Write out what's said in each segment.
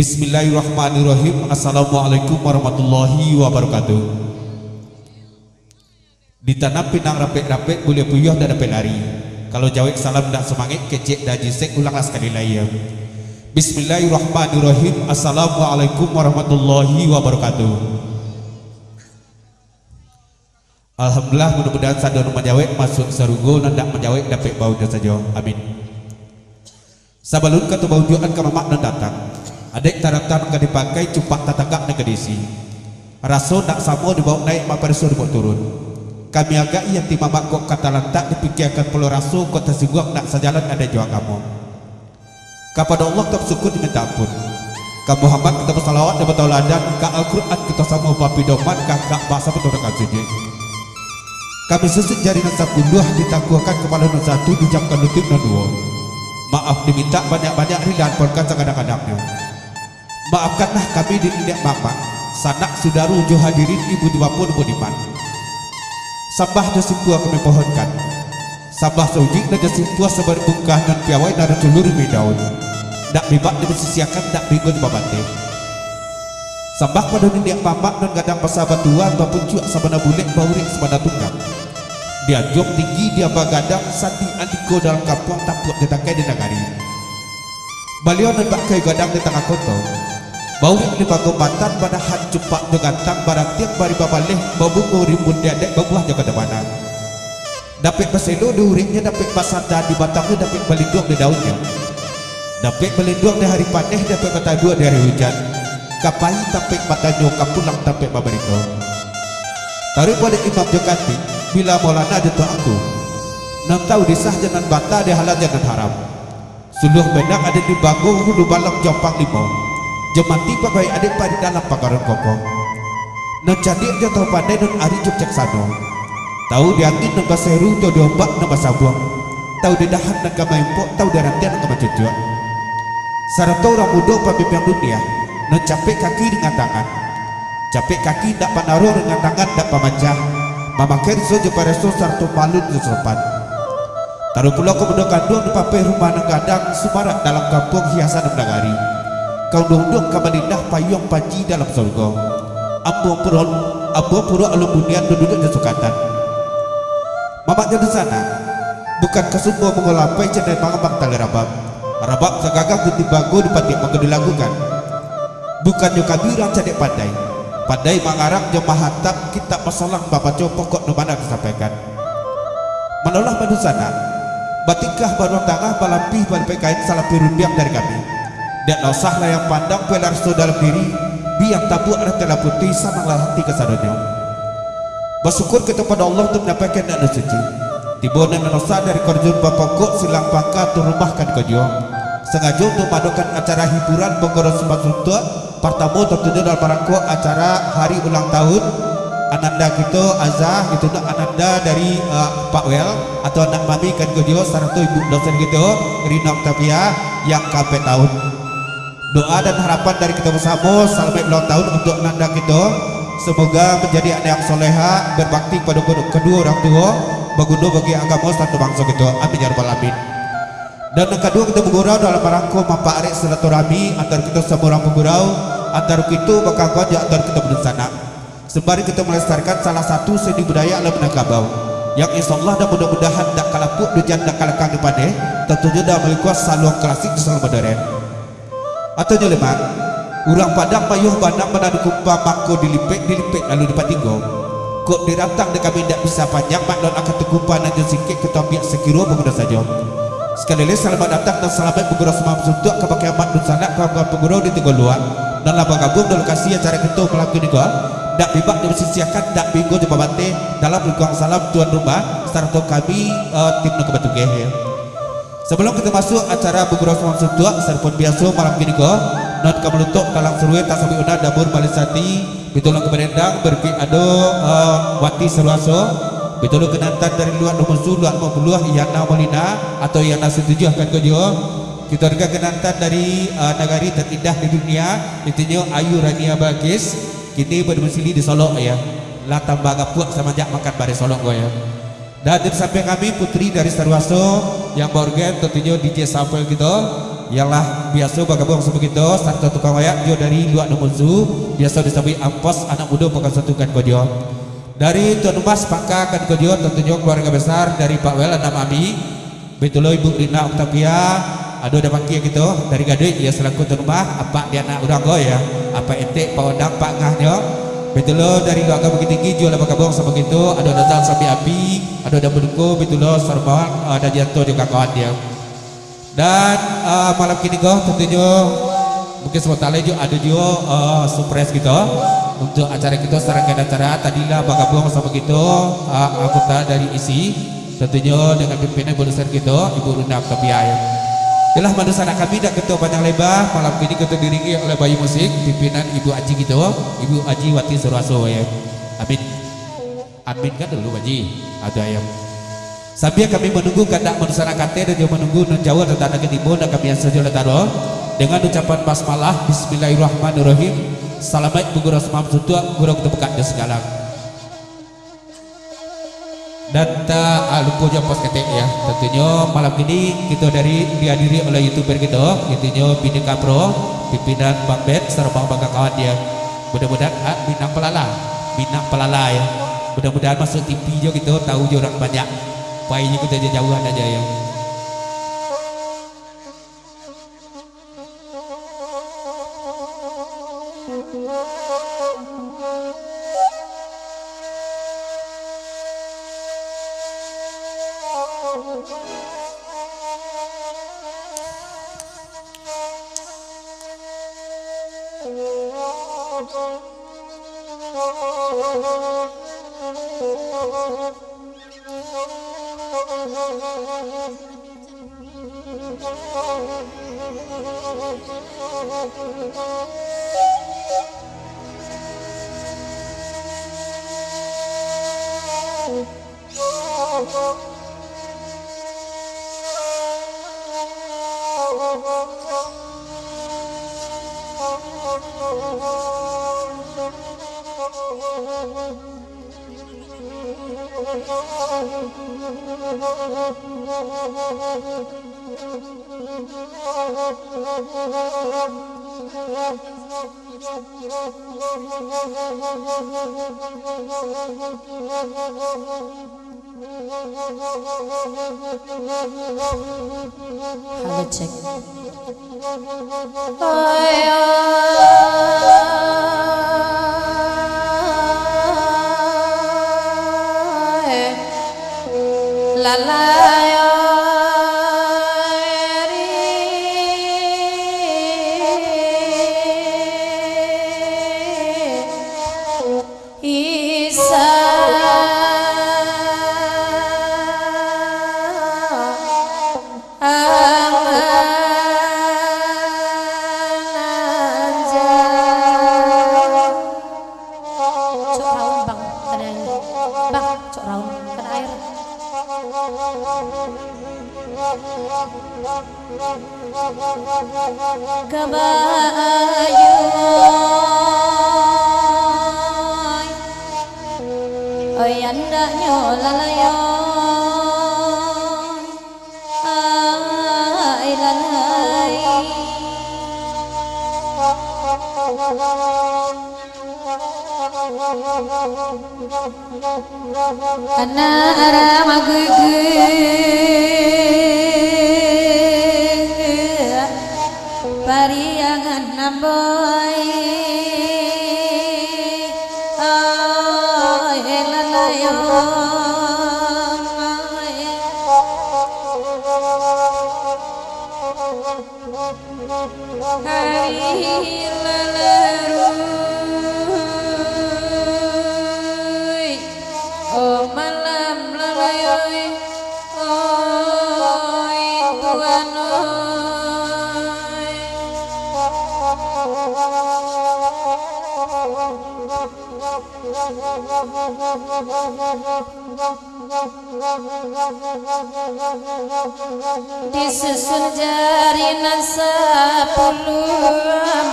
Bismillahirrahmanirrahim. Assalamualaikum warahmatullahi wabarakatuh. Ditanam pinang rapek-rapek boleh puyuh dan dapat lari. Kalau jawab salam tak semangit kecek dan jisek ulanglah sekali lagi. Bismillahirrahmanirrahim. Assalamualaikum warahmatullahi wabarakatuh. Alhamdulillah, mudah-mudahan sadar menjawab masuk sarugo dan tak menjawab dapat bau saja. Amin. Sabalun kata bau juan ke mamak dan datang. Adik taratan gak dipakai cupak tatagak dan kedisi. Raso nak samo dibawa naik mak periso dibawa turun. Kami agak iya ti mamak kok kata lantak dipikirkan perlu raso kok tersiguak nak sejalan ada jua kamu. Kepada Allah kita bersyukur diminta ampun. Ka Muhammad kita bersalawat dan bertauladan. Ka Al-Quran kita sama bapi doman. Ka bahasa peturakan sujud. Kami sesut jari nasa puluh ditakwakan kepala nasa satu dijamkan lutut dan dua. Maaf diminta banyak-banyak rilan perkata kadang-kadangnya. Maafkanlah kami di lidak bapak, sanak sudaru jo hadirin ibu di bapun budiman. Sambah jasimpua kami pohonkan. Sambah sojik dan jasimpua sebar bungkah dan piawai dan culur daun. Dak bibak dibersisiakan dak bingung babate. Sambah pada lidak bapak dan gadang pasabat tua ataupun cuak sabana bulik baurik sabana tunggang. Dia jom tinggi dia bagadang sati andiko dalam kampung tapuk ditakai di negari. Baliau dan bakai gadang di tengah kota. Baurik di bagobatan pada han cepak degantang barang tiap bari babaleh babungo rimbun dedek babuah jaga depanan. Dapat paselo di uriknya, dapat pasada di batangnya, dapat balindung di daunnya. Dapat balindung di hari panen, dapat batadua di hari hujan. Kapai dapat batanyo kapulang dapat babarito. Tarik pada Imam Jokati bila Maulana jatuh aku. Nam tahu disah jalan bata di halal jalan haram. Suluh benak ada di bago hulu balam jompang limau. Jemati pakai adik pada dalam pakaran kokong. Nan cadik dia tahu pandai dan ari juk caksano. Tahu dia angin dan baseru tahu dia ombak dan basabuang. Tahu dia dahan dan kamaimpok, tahu dia rantian dan kamacucuk. Sarap tahu orang muda pemimpin dunia. Nan capek kaki dengan tangan. Capek kaki tak panaro dengan tangan tak pamacah. Mamaker sojo pareso sarto palut di sopan. Taruh pulau kemudian kandung di papai rumah negadang sumarak dalam kampung hiasan dan nagari. Kau duduk kamalindah payung panji dalam surga. Abu pura aluminium duduk di sukatan. Mamaknya di sana bukan kesumpah mengolapai cendai mangabang tali rabab. Rabab segagak ditibago di patik maka dilakukan. Bukan juga birang cedek pandai. Pandai mengarang jemaah hatap kitab masalah bapak pokok nomana disampaikan. Menolak pada sana. Batikah baru tangah balampih balpekain salah pirundiam dari kami. Dan usah layang pandang pelar so dalam diri biang tabuk ada telah putih sananglah hati kesadanya. Bersyukur kita pada Allah untuk mendapatkan dan suci. Tibonan usah dari korjun bapakku silang pangka tu rumahkan kerja. Sengaja untuk madukan acara hiburan penggorong Sumatera Tua. Pertama tertuju dalam barangku acara hari ulang tahun ananda kita Azah itu nak ananda dari Pak Wel atau anak mami kan kerja saratu ibu dosen kita Rina Octavia yang KP tahun. Doa dan harapan dari kita bersama selamat ulang tahun untuk nanda kita. Semoga menjadi anak yang soleha, berbakti pada kedua orang tua, berguna bagi agama satu bangsa kita. Amin ya rabbal alamin. Dan yang kedua kita bergurau dalam rangka mamparik silaturahmi antara kita semua orang bergurau, antara kita berkawan di antara kita bersana. Sembari kita melestarikan salah satu seni budaya alam Minangkabau yang insyaallah dan mudah-mudahan tak kalapuk dan tak kalakang depannya tentunya dah mengikuti saluang klasik di saluang modern. Atau jeleman urang padang payuh bandang menadu kumpah mangko dilipek lalu dipatinggo kok dirantang de kami tidak bisa panjang mak dan akan terkumpah nanti sikit ketambiak sekiro pengguna saja. Sekali lagi selamat datang dan selamat bergurau semam suntuk ke pakai amat dan sanak kawan-kawan penggurau di Tegol Luar dan laba gabung dalam lokasi acara kita melakukan juga dak bibak dibersisiakan dak bingung di babate dalam lingkungan salam tuan rumah serta kami tim nak kebetulan. Sebelum kita masuk acara bergurau semam suntuk serpun biasa malam ini ko non kamelutuk kalang seruai tak sampai una dapur balisati betul keberendang berki ado wati seluaso betul kenantan dari luar musuh luar mapuluh Yana Molina atau Yana setuju akan kerja kita juga kenantan dari negari terindah di dunia intinya Ayu Rania Bagis kini berdomisili di Solo ya lah tambah gapuak sama jak makan bare Solo gue ya. Dan sampai kami putri dari Sarwaso yang bergen tentunya DJ Samuel kita ialah biasa bagabung sebegitu sarta tukang wayak jo dari luak nomunzu biasa disebut ampos anak muda bukan satukan kodio dari Tuan Mas Pangka kan kodio tentunya keluarga besar dari Pak Wel dan Ami betul Ibu Rina Octavia aduh ada pangki gitu dari Gadei ya selaku Tuan Rumah apa dia anak urang ya apa ente Pak Odang Pak Ngahnya betul dari keluarga Bukit Tinggi jual bagabung sebegitu ada datang sampai Abi ada berduku betul Sarmawang ada jatuh juga kawan dia. Dan malam kini tentunya mungkin sebentar lagi ada juga surprise gitu untuk acara kita serangkaian acara tadilah bagabung sama gitu anggota dari isi tentunya dengan pimpinan bonusar kita Ibu Runa Octavia ya. Inilah manusia anak kami dan ketua panjang lebar malam kini kita diringi oleh bayi musik pimpinan Ibu Aji gitu Ibu Aji Wati Surwaso ya. Amin. Amin kan dulu Aji ada yang sambil kami menunggu kandak manusia kate dan juga menunggu non Jawa dan tanah ketimbun dan kami yang saja letaro dengan ucapan basmalah Bismillahirrahmanirrahim. Assalamualaikum warahmatullahi wabarakatuh. Guru kita bekat di segala. Dan tak lupa jam pos ketek ya. Tentunya malam ini kita dihadiri oleh youtuber kita, tentunya Bhinneka Pro, pimpinan Bang Ben serta Bang kawan dia. Mudah-mudahan Minang Pelala ya. Mudah-mudahan masuk TV juga gitu tahu juga orang banyak. Baiknya kita jauhan aja ya. Halo cek. La la Anak arah magugug pariangan namboy lalayo hari lalaru oh malam lalayoy oi tuanoy disusun jari nasa puluh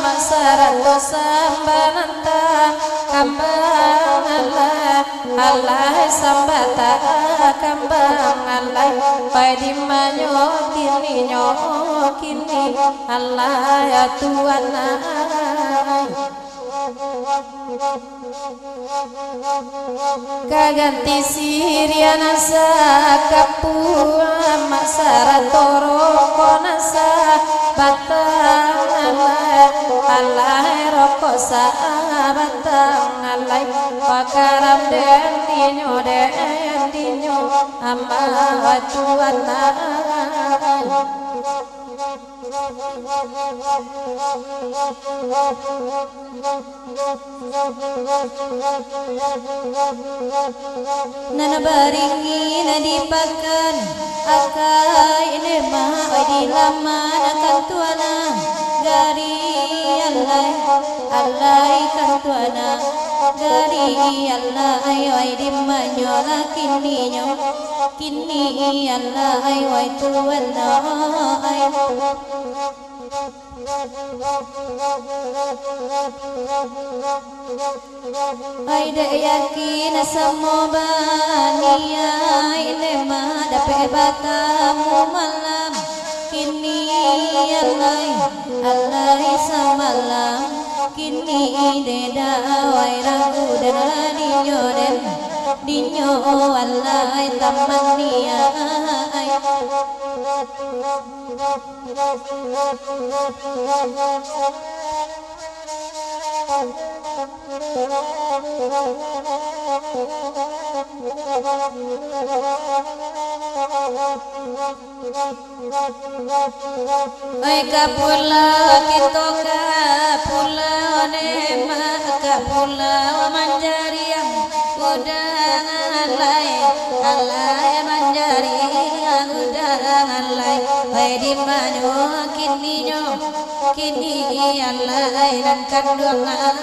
masyarakat sambananta kambanganlah Allah sambata kambang Allah pai manyo kini Allah ya Tuhan kaganti siriana sakapua masara toro konasa batang Allah rokok batang Allah pakaram den dinyo amma tuan nana baringi nadipakan akai nema di lama akan tuana gari Allah kan tuana gari Allah ay di manyola kini Allah ay tuana ay Aida yakin semua bania ilma dapat batamu malam kini Allah samalam kini deda wai ragu dan dinyo Allah tamania kapula kita kapula nema kapula manjari yang udangan alai manjari yang udangan alai di manyo kini alai dan kandungan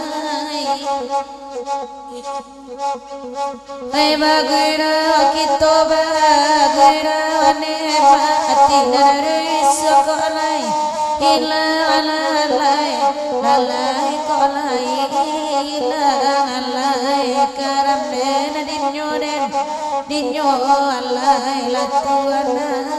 bagera kita bagera nema atinare sokolai alai kolai alai karam den dinyo alai latuana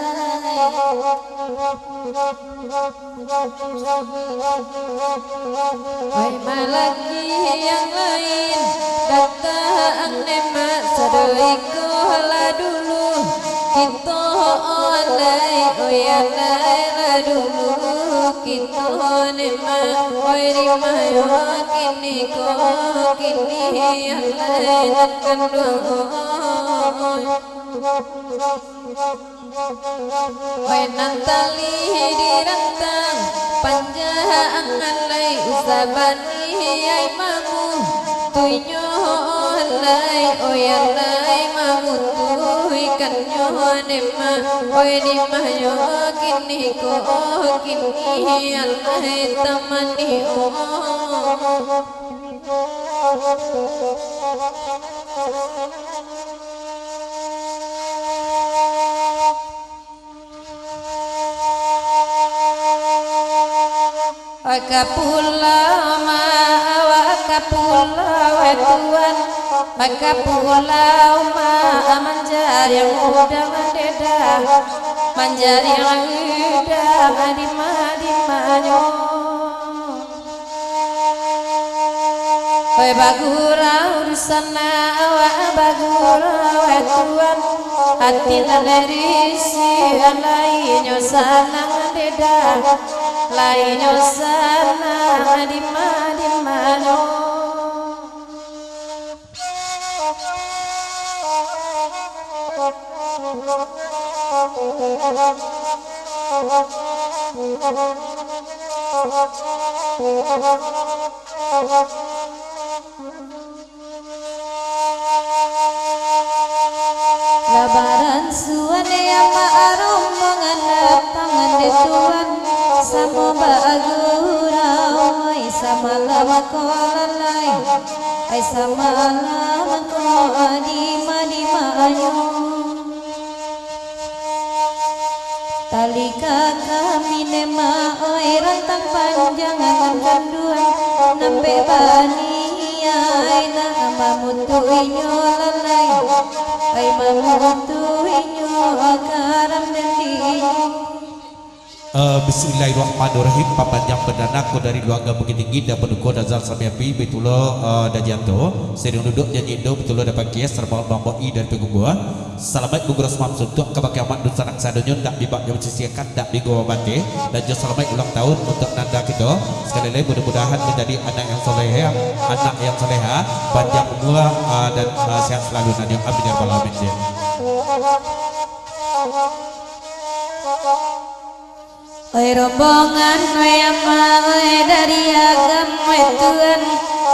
malaki yang lain datang nema sadoiko la dulu kita alai alai dulu kita nema rimayo kini alai kandung Nantali dirantang panjang alai usabani ay mamu tuyo alai alai mamu tuy kanyo nema di mayo kini alai tamani Wakapula wetuan Wakapula manjar yang udah mendeda manjar yang udah madimanyo bagura urusan bagura wetuan hati lerisi lainnya sanang deda lainnya sana di mana Lebaran suane ama arombongan tangan de tuan sama bagurau ai sama lama kolalai ai sama lama ko adi manyo talika kami nema oi rantang panjang kanduan nampe bani ai na mamutu inyo lalai ai mamutu inyo karam dendi. Bismillahirrahmanirrahim. Papanjang berdanaku dari keluarga Bukit Tinggi dan pendukung Dazal Samiapi betulo dan janto sering duduk janji Indo betulo dapat kias serba bamboi dan pegugua. Selamat gugur semam suntuk kebakai amat dan sanak sadonyon tak dibak yang sisiakan tak digawa bate dan jo selamat ulang tahun untuk nanda kita sekali lagi mudah-mudahan menjadi anak yang soleha, anak yang soleha, panjang umur dan sehat selalu dan yang amin ya rabbal alamin. Oi rombongan oi ama oi dari agam oi Tuhan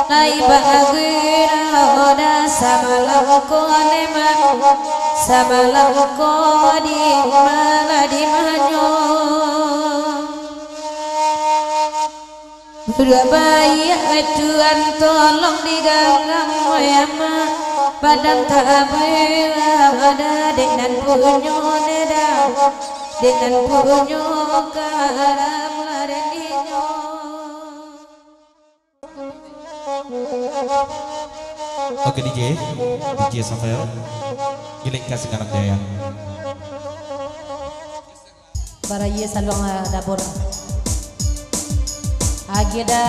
nai bahagia oda samalam ko nema samalam ko di mana di manyo Budak bayi oi Tuhan tolong diganggam oi ama padang tabe ada dengan punyo neda dengan punyo karam larendinya. Oke DJ Samuel giling kasih kanak daya Para iya salong dapur Ageda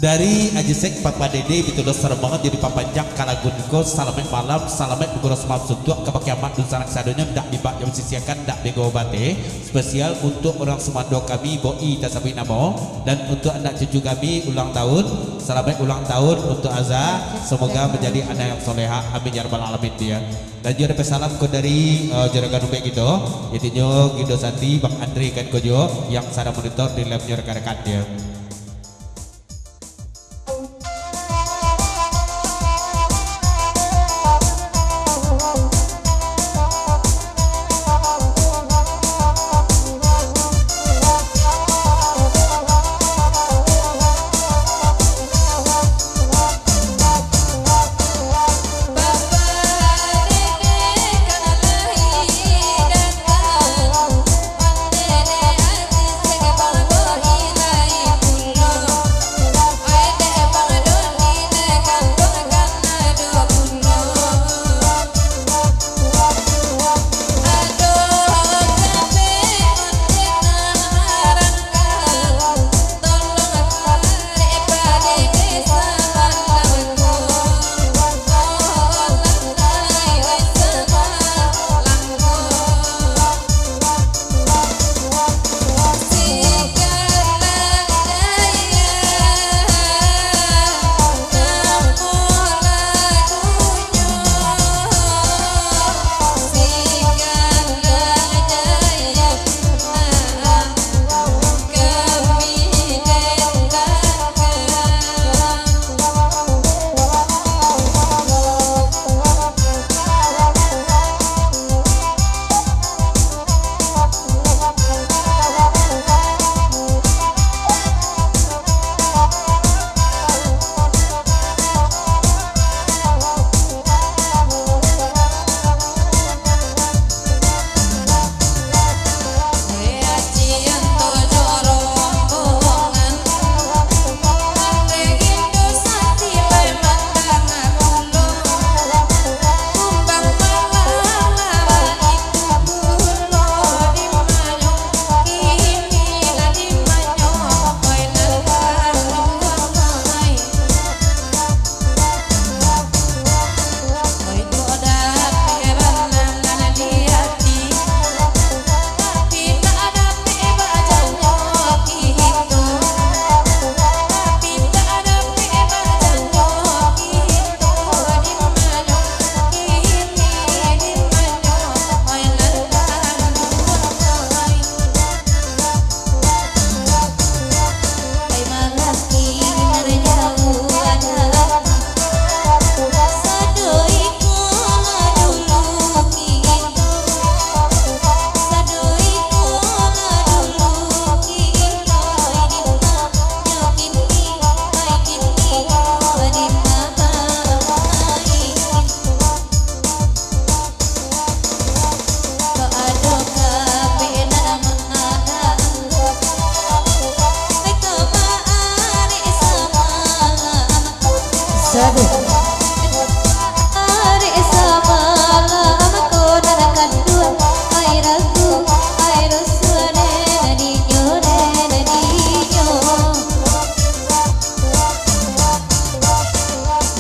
Dari Ajisek Papa Dede Bitulos Sarbangan jadi papanjang kalagunko salamet malam salamet bukuros maaf suntuk kebakiamat dan sanak sadonya dak dibak yang sisiakan dak bego bate spesial untuk orang Sumando kami Boi Tasabi Namo dan untuk anak cucu kami ulang tahun salamet ulang tahun untuk Azza semoga menjadi anak yang soleha amin ya rabbal alamin dia dan juga ada salam ko dari juragan Ubek gitu itinyo Gido Santi Bang Andri kan kojo yang sada monitor di labnya rekan-rekan dia.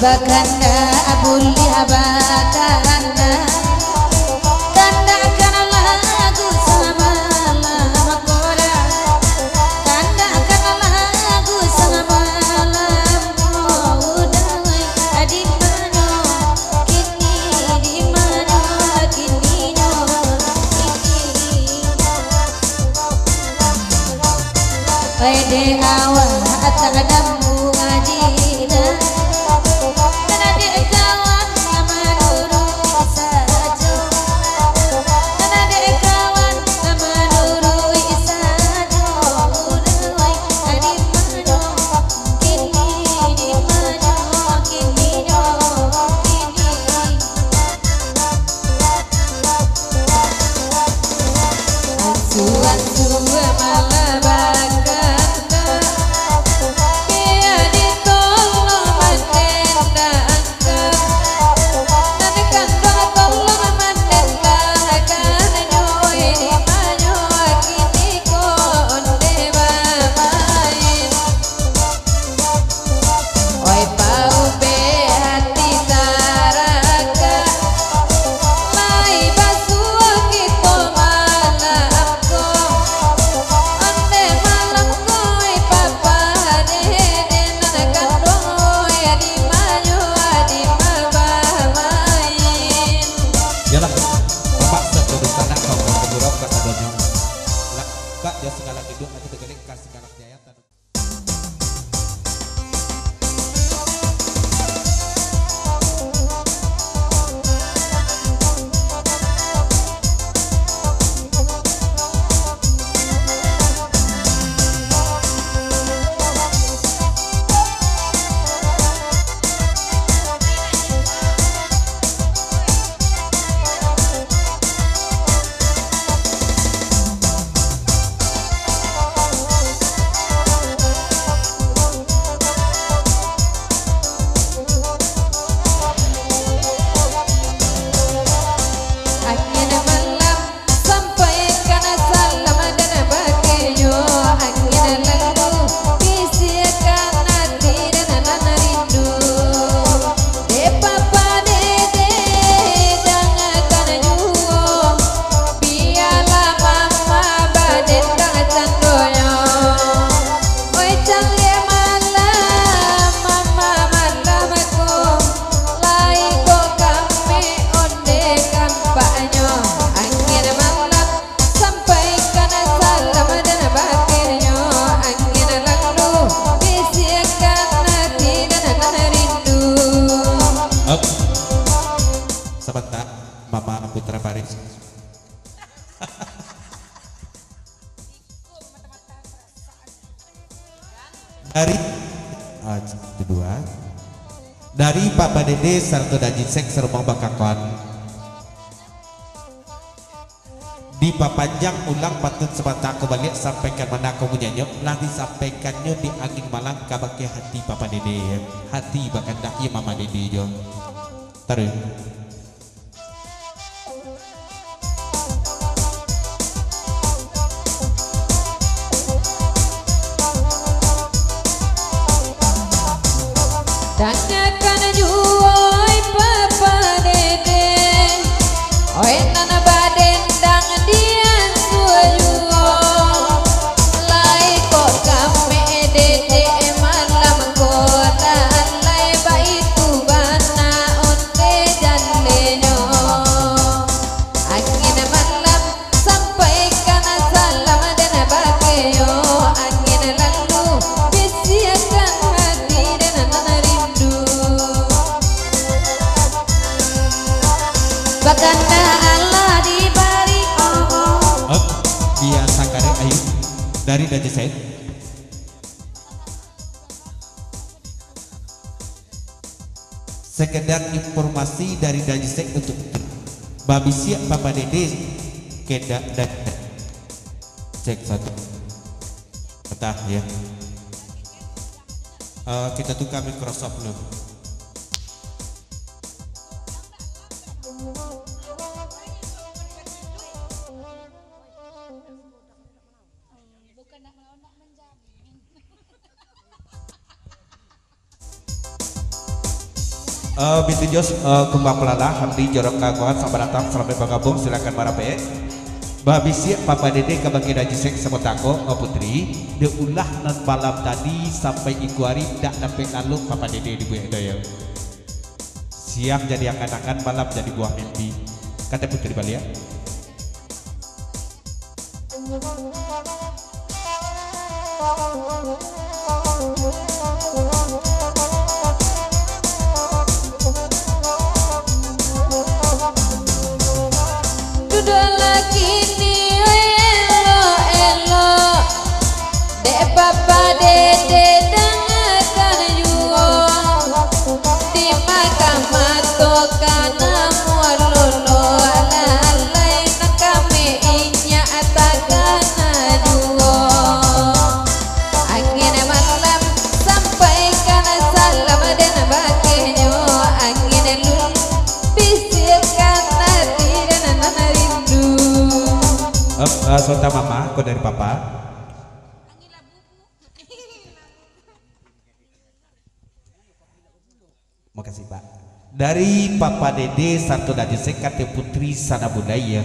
Bakanda abuli abakanda tandakan lagu sama lama koda tandakan lagu sama lama udai adimano kini dimano kini no pede awal atadamu ngajina adonyo lak kak dia segala hidup nanti tegelik ka segala jaya tanu. Sebentar, Mama Putra Paris. Dari kedua dari Papa Dede serta Dajisek serumah Bangkakon di papanjang ulang patut sebentar aku balik sampaikan mana aku punyanya lah disampaikannya di angin malang kabake hati Papa Dede hati bahkan daki Mama Dede jo taruh. Tanyakan juoi Papa Dede, oi nana badendang dian suajuo, lai kok kame Dede malam kota lai baitu bana onde jalenyo, angin malam sampaikan salam dan bakeyo, angin lalu bisiakan hati dan Bakanda Allah dibari biasa kare ayo dari Dajisek sekedar informasi dari Dajisek untuk babi siap Papa Dede kedak dan cek satu petah ya kita tukar Microsoft dulu. Bintu Jos Kumbang Pelala Hamdi Jorok Kaguan Sampai datang selamat bergabung silakan marape babi siap Papa Dede kabagi Dajisek semotako putri deulah nan malam tadi sampai ikuari dak sampai lalu Papa Dede di buah doyo siap jadi akan malam jadi buah mimpi kata putri Balia. Duda lagi ni elo de Papa Dede dengarkan juo di mahkamah tokana mualolo lalai nak kami inya atakana juo angin malam sampaikan salam dan bakenyo angin lulu bisikan hati dan rindu. Sultan Mama, kau dari Papa. Makasih Pak. Dari Papa Dede satu Dajisek kate putri sana budaya.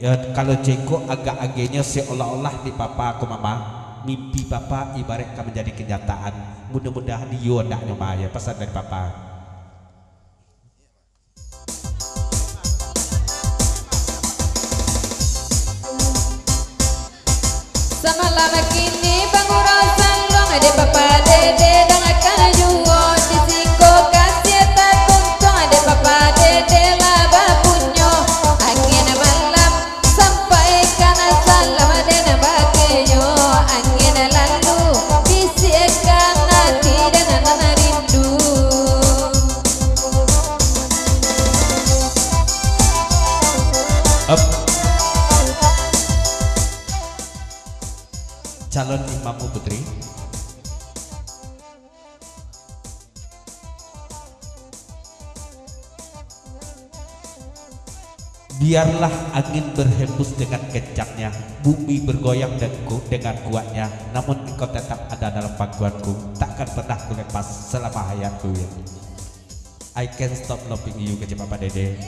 Ya, kalau Ceko agak agenya seolah-olah di Papa ke Mama mimpi Papa ibarat menjadi kenyataan. Mudah-mudahan dia nak nyoba ya pesan dari Papa. Semalam kini pengurusan long ada papa dede dan akan juo di siko kasih tak kuntung ada papa dede laba punyo angin malam sampai kana salam dan bakenyo angin lalu bisikan hati dan rindu. Calon imammu putri. Biarlah angin berhembus dengan kencangnya, bumi bergoyang dengan kuatnya, namun engkau tetap ada dalam pangkuanku, takkan pernah kulepas selama hayatku ya. I can't stop loving you, kece Papa Dede.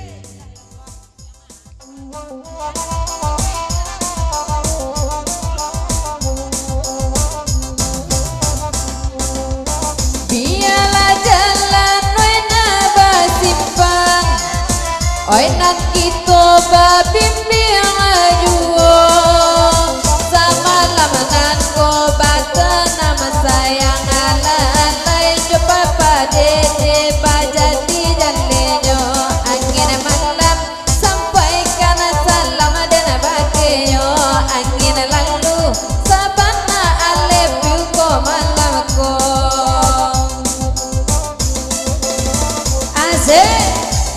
Oi nak kita babimbing ajuo sama lamanan ko bata nama sayang alai coba padede bajati jalenyo angin malam sampai kana salam dan bakenyo angin lalu sabana alepu ko malam ko azeh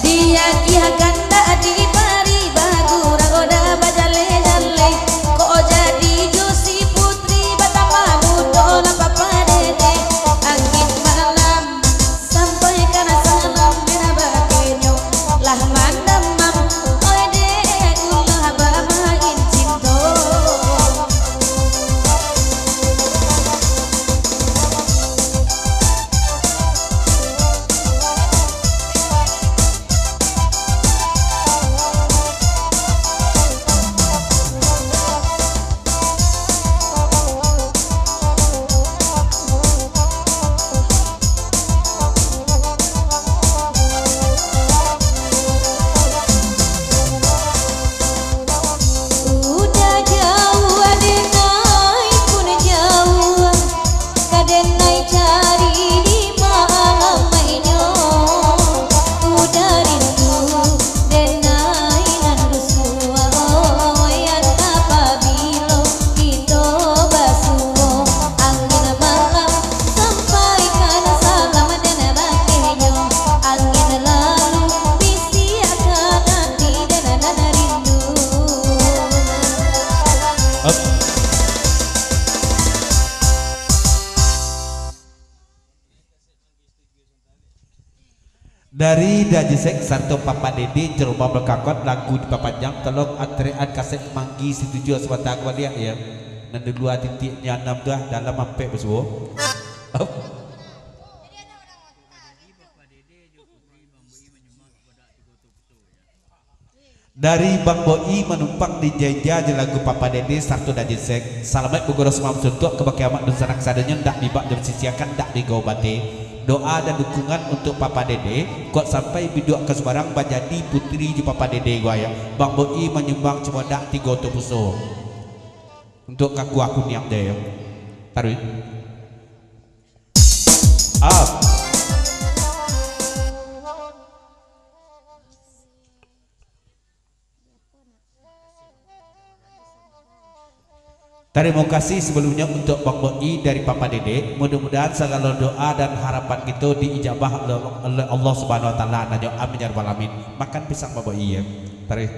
dia kihakan tak diberi bagu ragoda bajale jale kok jadi jusi putri betapa mudo la papa dede angin malam sampai kana salam bina bakenyo lah mandamam oi dede ulah bamagin cinto. Dari Dajisek Santo Papa Dede Jeruma Berkakot lagu di Papanjang tolong antrean kaset manggi setuju sebata kualiah ya. Nanti 2.6 dah dalam sampai bersuah. Dari Bang Boi menumpang di Jaja di lagu Papa Dede Sarto Dajisek. Salamat Bogor Semam Suntuk kebakiamat dan sanak sadanya ndak dibak dan sisiakan ndak digobate. Doa dan dukungan untuk Papa Dede kuat sampai video ke sebarang bajadi putri di Papa Dede gua ya. Bang Boi menyumbang cuma dak 3 puso untuk kaku aku niat deh ya. Taruh up. Terima kasih sebelumnya untuk Bang Boi dari Papa Dede. Mudah-mudahan segala doa dan harapan kita diijabah oleh Allah Subhanahu Wa Taala. Amin ya rabbal alamin. Makan pisang Bang Boi ya. Tarik.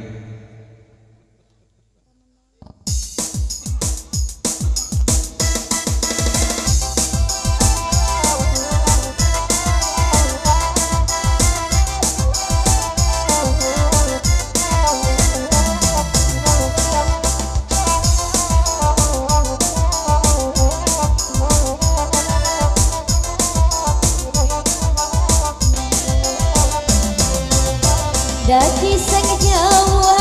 Daki sang jauh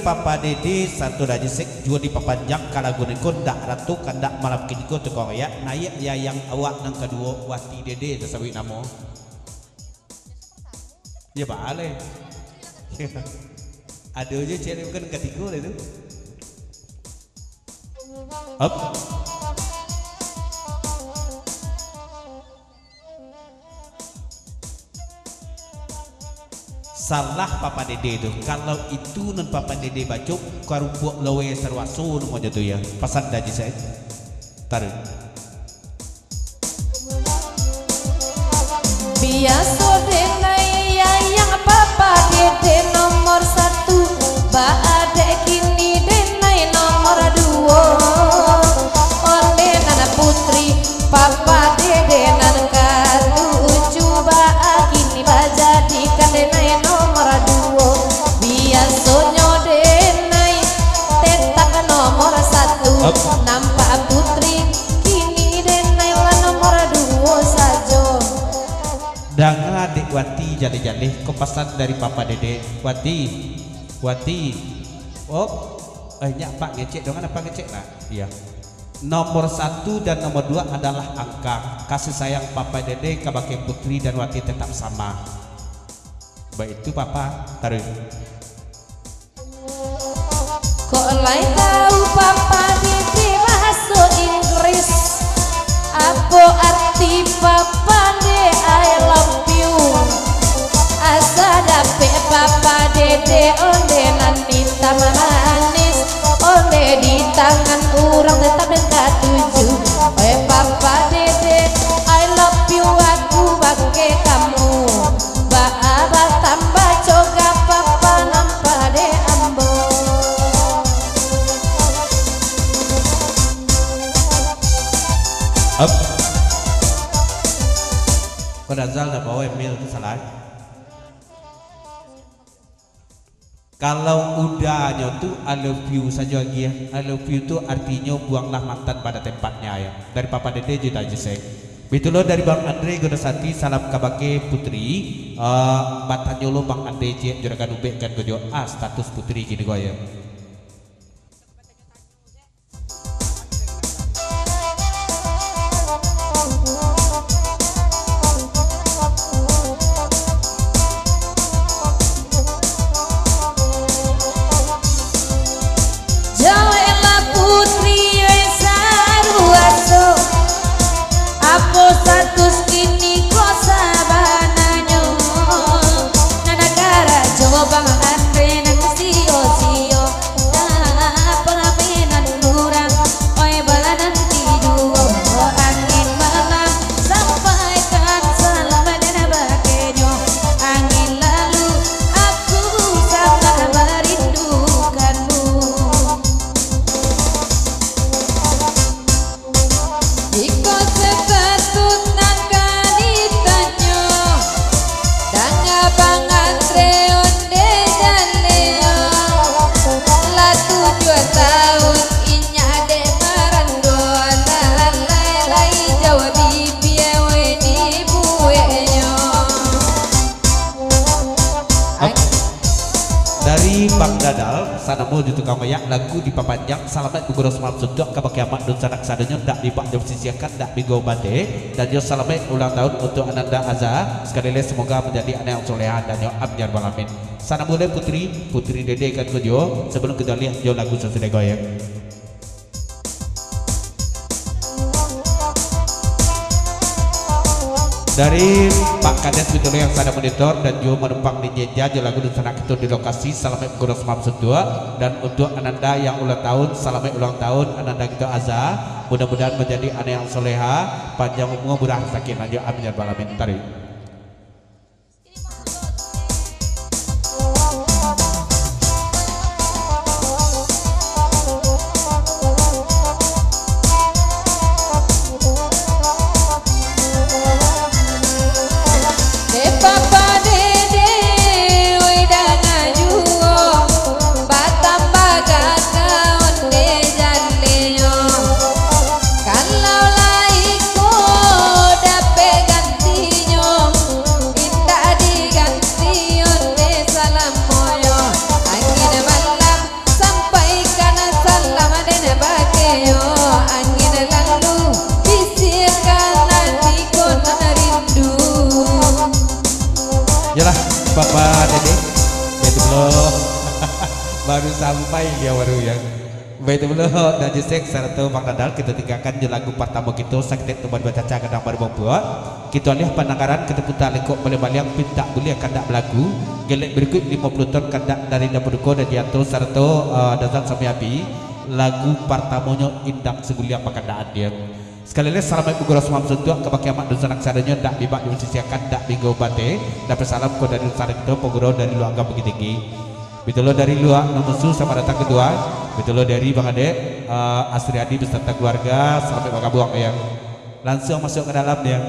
Papa Dede satu daji sek jua di papanjang kalagun ikut dak ratu kandak malam kiniko tukang ya naik ya yang awak nang kedua Wati Dede tersawit namo ya balik ada aja cewek bukan ketiga itu up salah Papa Dede itu kalau itu non Papa Dede bacok karumpuk lawe serwaso mau jatuh ya pasan daji saya taruh biasa denai yang Papa Dede nomor 1 baade kini denai nomor 2 onde nana putri Papa Dede nan katuju kini bajadikan denai nomor 2 biasanya denai tetak nomor 1 nampak putri kini denai nomor 2 saja. Danga adik Wati jalih-jalih kepasan dari Papa Dede Wati oh nyak pak ngecek dong apa ngecek lah iya nomor 1 dan nomor 2 adalah angka kasih sayang Papa Dede kabake putri dan Wati tetap sama baik itu Papa taruh kok lain tahu Papa Dede bahasa Inggris apa arti Papa De I love you asa dapet Papa Dede onde nanita manis onde di tangan orang tetap dekat tuju Papa Dede I love you aku bangke kamu baaba tambah coga Papa nampak de ambo up Kodazal dah bawa email itu salah kalau udahnya tuh I love you saja lagi ya I love you tuh artinya buanglah mantan pada tempatnya ya dari Papa Dede juga aja saya betul loh dari Bang Andre Godasati salam kabake putri batanya lo Bang Andre juragan ubek kan gojo status putri gini gue ya status kini kok sabananyo nana kara jowo Bang Andre nang sio-sio pengapinan kurang oi balanan tidur angin malam sampaikan salam dan bakenyo angin lalu aku sangat merindukanmu jika setatut Bang Andre onde jaleo la 7 tahun inya de marandon lai jawa bibie we di buenyo dari Bang Dadal sanamo di tukang mayak lagu di papanjang salamet guguro semal sudok kabake amak don sanak sadonyo dak dibak jam sisiakan dak bigo bade dan yo salamet ulang tahun untuk Ananda Azza sekali lagi semoga menjadi anak yang soleha dan yo abjar balamin sanamo le putri Dede kan yo sebelum kita lihat yo lagu sesuai goyang dari Pak Kades Bitolo yang sada monitor dan juga menumpang di jeja lagu dan sanak itu di lokasi salamet Goros Mamsud 2 dan untuk Ananda yang ulang tahun salamet ulang tahun Ananda kita Azza mudah-mudahan menjadi anak yang soleha panjang umur murah sakin lanjut amin ya balamin tarik kalau laiku dapat gantinya Papa Dede itu belum baru sampai ya baru ya itu belum dan jisek serta Bang Dadal kita tinggalkan di lagu pertama kita sakit teman baca kadang baru buat kita lihat penanggaran kita putar lekuk balik-balik pinta boleh kandak belagu gelek berikut 50 ton kandak dari dapur duko dan jatuh serta Dazan Sami Abi lagu pertamanya indak seguliang pakandaan dia. Sekali lagi assalamualaikum warahmatullahi wabarakatuh. Kebahagiaan mak dosa naksadanya dak bibak dimusisiakan dak bingo bate. Dapat salam ko dari dosa kita pogoro dari luar agama begitu tinggi. Betul dari luar namusu sama datang kedua. Betul dari Bang Ade Asriadi beserta keluarga sampai Bang Buang ya. Langsung masuk ke dalam dia.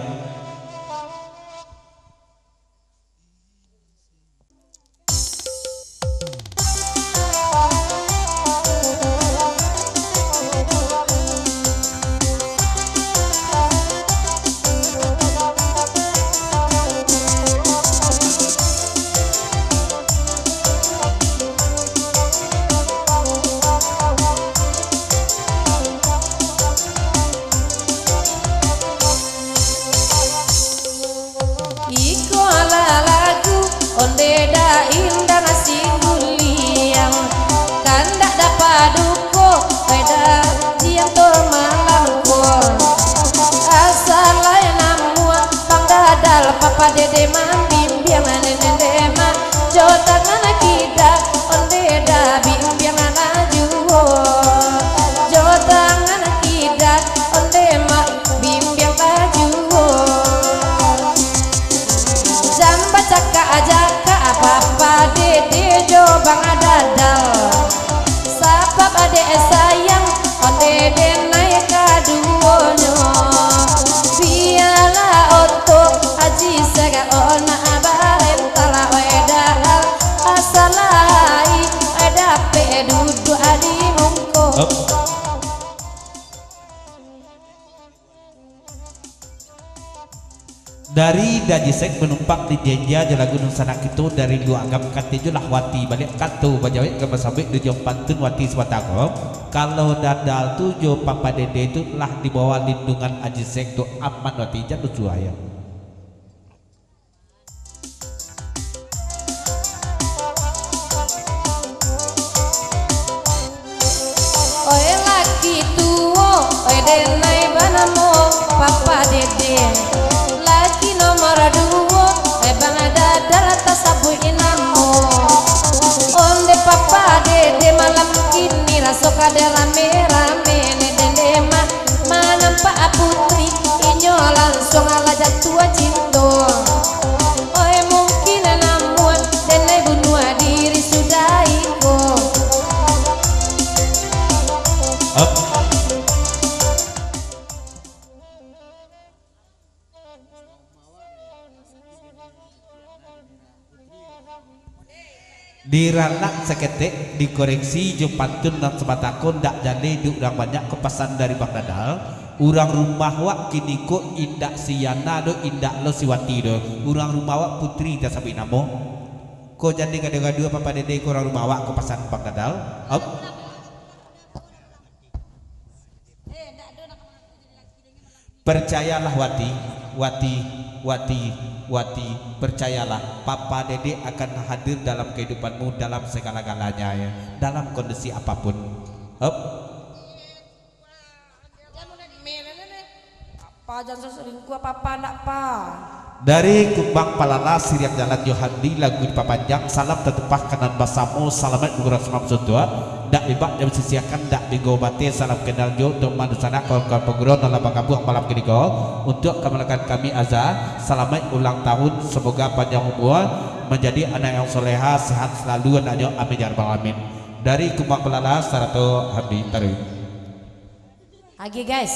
Papa Dede mambimbiang nene ma jota ngana kita onde da bimbiang juo jota ngana kita onde ma bimbiang juo jamba caka aja ka Papa Dede jo Bang Dadal sapap ade sayang onde de naik kaduonyo piala oto Haji sega ona abaren tala weda asalai ada pe dudu adi mongko dari Dajisek menumpang di jenja jalan gunung sanak itu dari dua agam katijo lah wati balik katu bajawai ke sampai di jom pantun wati swatago kalau Dadal tujuh Papa Dede itu lah di bawah lindungan Ajisek tu aman wati jatuh suaya. oe laki tuo oe denai banamo Papa Dede laki nomor 2 oe Bang Dadal atas sabu inamo onde Papa Dede malam kini raso kade rame-rame nede mah manampak putri inyo langsung ala jatuh cinta oe mungkin namuan denai bunuh diri sudah iko di ranak seketik dikoreksi jom pantun dan sebatakon dak jadi di urang banyak kepasan dari Bang Dadal urang rumah wak kini ko indak siana do indak lo siwati do urang rumah wak putri tak sampai namo ko jadi kadang-kadang Papa Dede ko urang rumah wak kepasan Bang Dadal percayalah Wati percayalah Papa Dede akan hadir dalam kehidupanmu dalam segala-galanya ya dalam kondisi apapun apa jangan selingkuh apa ndak pa dari Kumbang Palala Siriak Jalan Yohandi lagu di papanjang salam tetepah kanan basamu salamat murah semam sudua dak bibak jam sisiakan dak bingo bate salam kenal jo untuk manusana kawan-kawan pengurus dalam bangkabuh malam kini untuk kemalakan kami Azza selamat ulang tahun semoga panjang umur menjadi anak yang soleha sehat selalu anaknya amin ya rabbal alamin dari Kumbang Palala Sarato Hamdi Taru lagi guys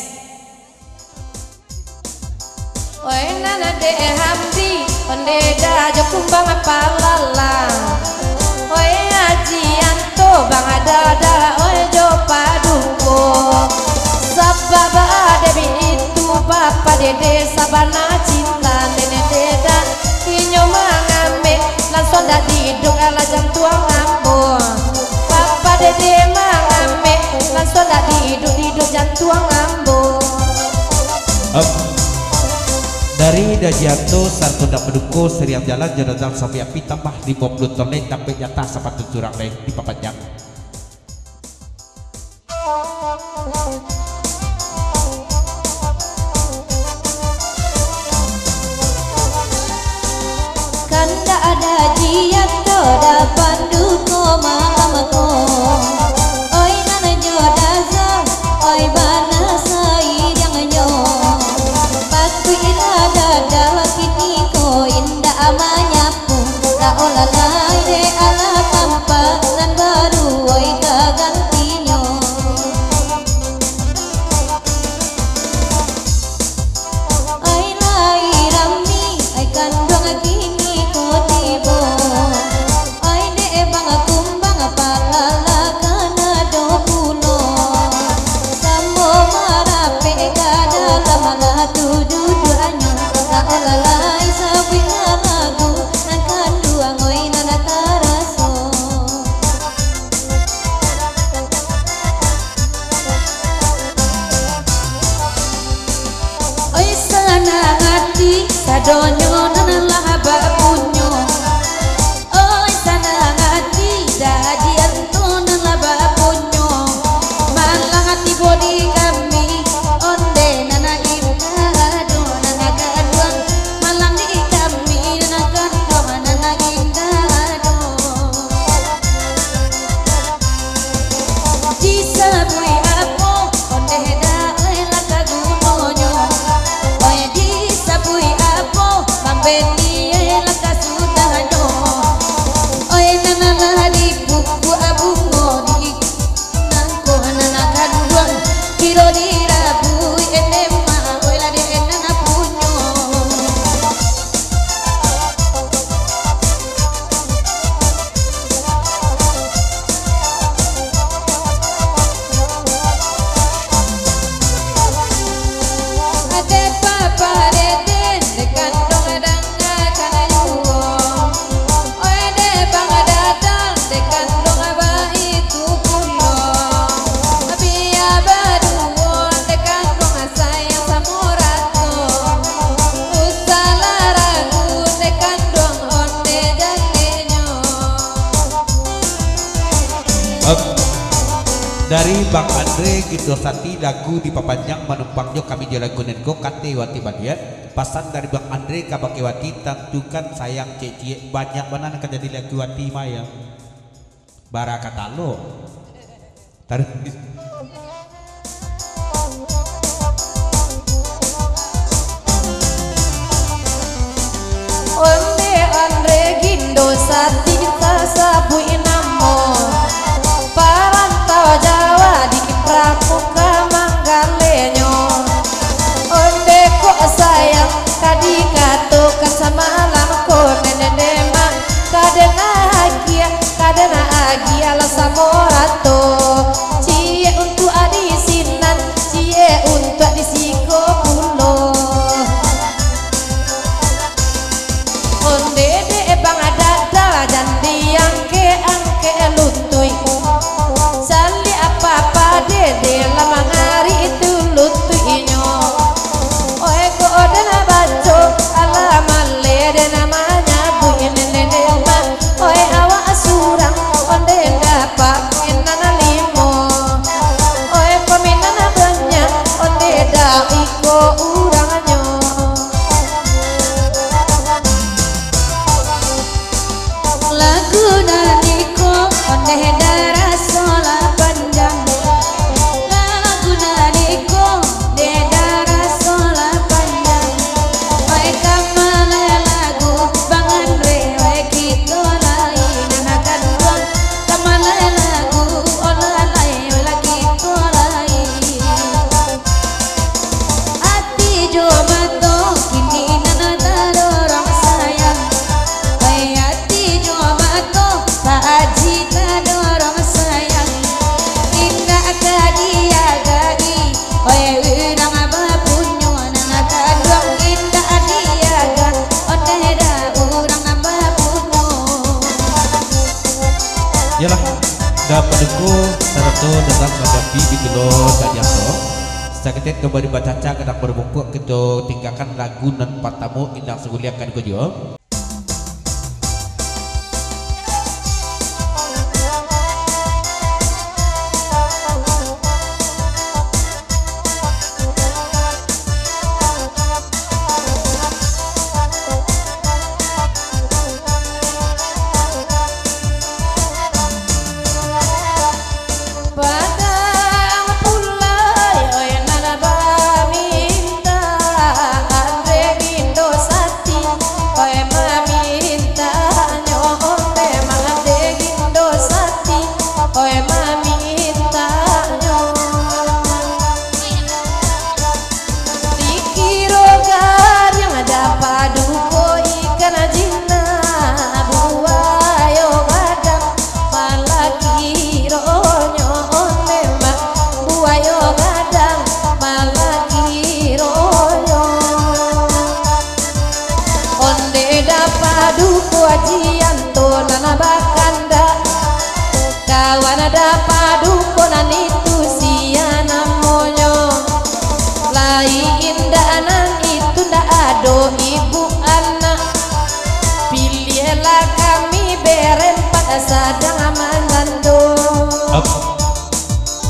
oe nana de Hamdi onde da jo Kumbang Palala oe ajianto Bang Dadal oe jo paduko sababa debi itu Papa Dede sabana cinta nene deda inyo mangame langsung dak diduk ala jam tuang ambo Papa Dede mangame langsung dak diduk jam tuang ambo Dari Dajianto sarto dak penduko seriam jalan jalan sampai api tambah 50 tonel sampai nyata sepatu curang leng di papanjang. Kanda ada Dajianto da panduko mamako. Oi nana jodaza, oi bana sai janganyo. Patu ilada dalam kini ko indah amanya pun tak olalai de ala tanpa nan baru oi kagantinyo. Ai lai rami ai kandung kini ko tibo. Ai de bang kumbang palala kana do pulo. Sambo marape kada lamala tudu duanyo. Tak olalai sabi lagu nan kandung oi nana taraso. Oi sana ngati sadonyo nana lahaba punyo. Oi sana ngati Dajianto nana lahaba punyo. Malah hati bodi kami onde nana indado nana gaduan. Malang di kami nana gaduan nana indado. Disabui apo onde dae lakagunonyo. Oi disabui apo mambeni lakasudanyo. Oi nana lali buku abungo di nangko nana kaduan. Kiro dirabui enema oi ladi nana punyo. Ade papa deden de kandung danga kanayuo. Oe de bang datang de kandung abai kupulo. Abia baduo de kandung sayang samorato. Usala ragu de kandung onde jalenyo. Dari Bang Andre gitu Sati lagu di papanjang manumpangnya kami jalagunin ko kate wati badian pasan dari Bang Andre kabakewati tentukan sayang cie banyak mana kan jadi lagu wati maya barakata lo taruh Onde Andre gindo Sati sabu inamo. Parantau Jawa di Pramuka Manggalenyo. Onde kok sayang kadi katukan sama alamku nenema kadena agia la samorato. Cie untuk adi sinan cie untuk adi siko pulo. Onde de bang adada jandi angke lutui. Sali apa de lama hari itu lutuinyo. Oe ko odena baco ala male de namanya buin nenema. Oe awa asurang onde dapat enana limo. Oe peminana banyak onde da iko uranganyo. Lagu naniko onde darah sola panjang. Lagu naniko de darah sola panjang. Oe kamala lagu Bang Andre oe kito lai nana kaduan. Kamala lagu olalai oe lagi kito lai. Hati jomato kini nana tadorong sayang. Oe hati jomato Haji tadorong sayang. Indah kadia gai oe unang abapunyo nang kaduang indah adiaga onde da urang abapunyo. yalah da penduko sarto datang menghadapi bitulo Dajianto Saketet kembali bacaca kadang berbungkuk kita tinggalkan lagu nan patamu indang seguliakan ko jo.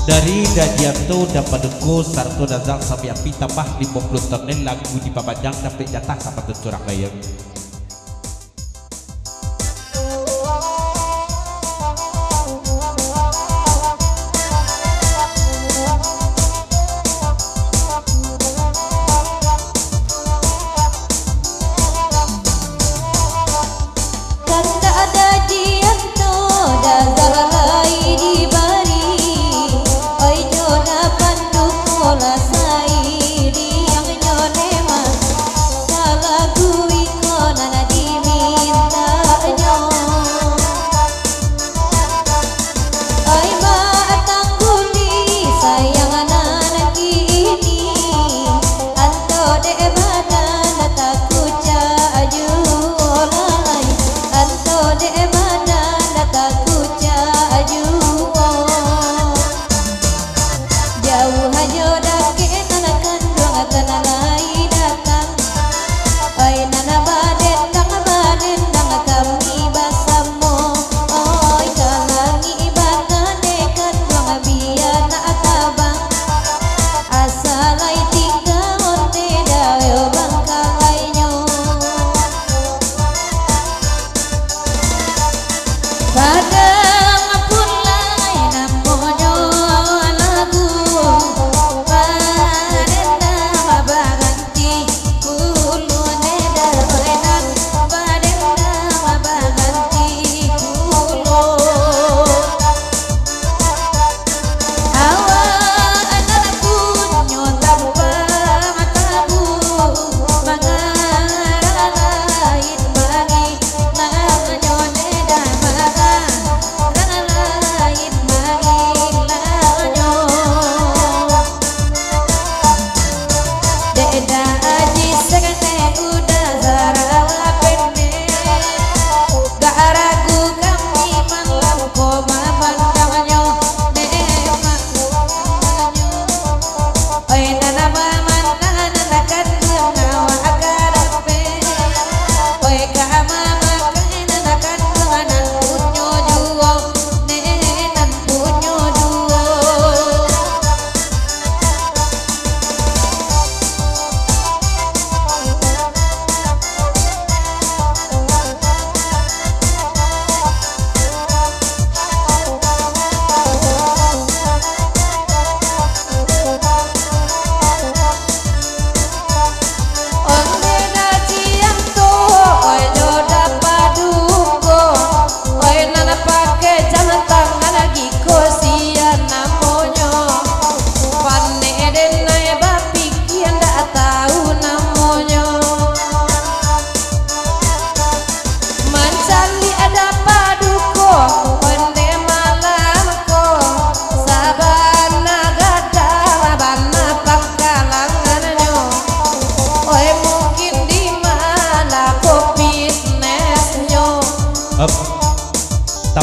Dari Dajianto dan Paduko Sarto Dazang sampai api tambah 50 tonel lagu di Pabajang dapat jatah sampai tercurang layang. Salah gue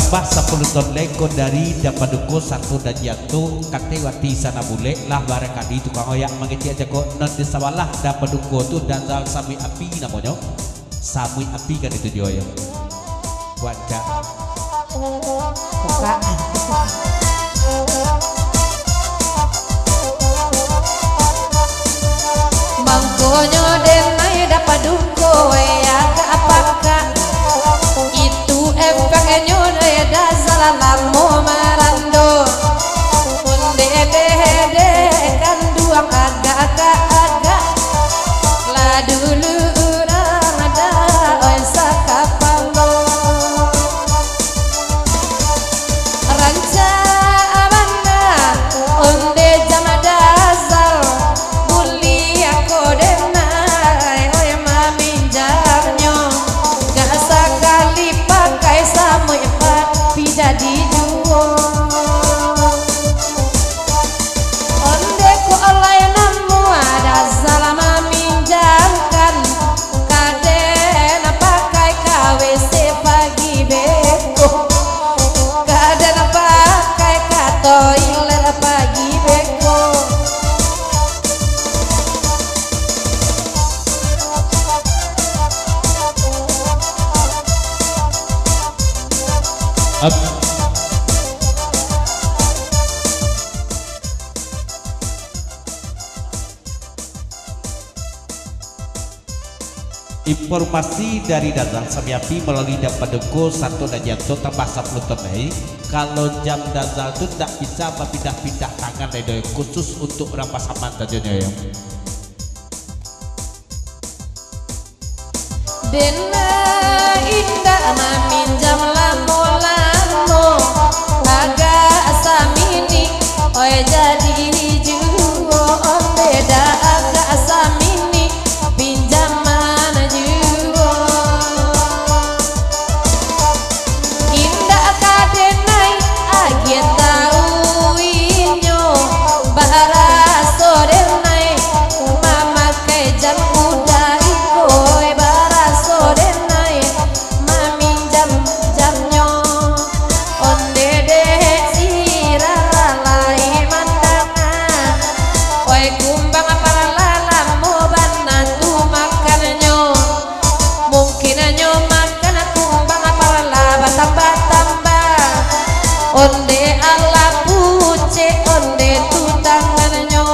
tambah 10 ton lego dari dapat duko satu dan jantung kate wati sana bule lah barang kadi tukang oyak mengeci aja kok non disawalah dapat duko tu dan sami api namanya sami api kan itu dia ya wajah bukaan mangkonyo denai dapat duko ya ke apakah itu efeknya reda salalamu marando unde dede kan duang agak-agak lah dulu orang ada oi sakapalo ranca abanda unde jamada sal buli aku denai oi maminjamnyo gak sekali pakai samu jadi duo onde ku oleh namu ada salah meminjamkan kaden pakai KWC pagi beko kaden pakai ke toilet pagi beko Informasi dari Dazal Samiapi melalui dapat duko satu dan jantung tambah 10 ton lagi. Kalau jam Dazal itu tidak bisa berpindah-pindah tangan dari khusus untuk orang pasaman saja ya. Dena indah meminjam lamu-lamu agak samini oi jadi juo beda agak samini pinjaman juo indah kadenai agen tahu inyo baraso denai mama kejan udah ikoi baraso denai maminjam jamnyo onde deh siralalai mandangan oi kumbang apalala mau bantu makananyo mungkin nyo makan kumbang apalala batambah-tambah onde ala puce onde tutangananyo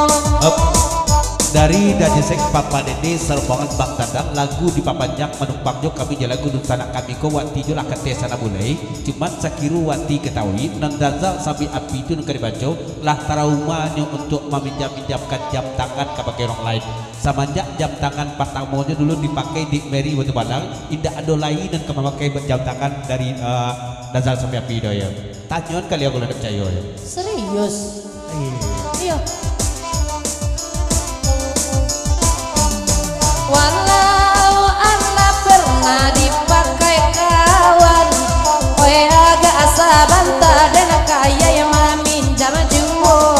Dari Dajisek Papa Dede serbangan Bak Dadang lagu di papanjang menumpangnya kami jalan gunung sanak kami ko wati julah kete sana mulai cuman sakiru wati ketahui nan Dazal sabi api itu nukari baco lah traumanya untuk meminjam-minjamkan jam tangan ke pakai orang lain semenjak jam tangan pertamanya dulu dipakai di Mary Batu Balang tidak ada lain dan memakai jam tangan dari Dazal sabi api itu ya tanyon kali aku ada percaya ya serius iya walau anda pernah dipakai kawan oi agak sabanta dan kaya yang meminjam juo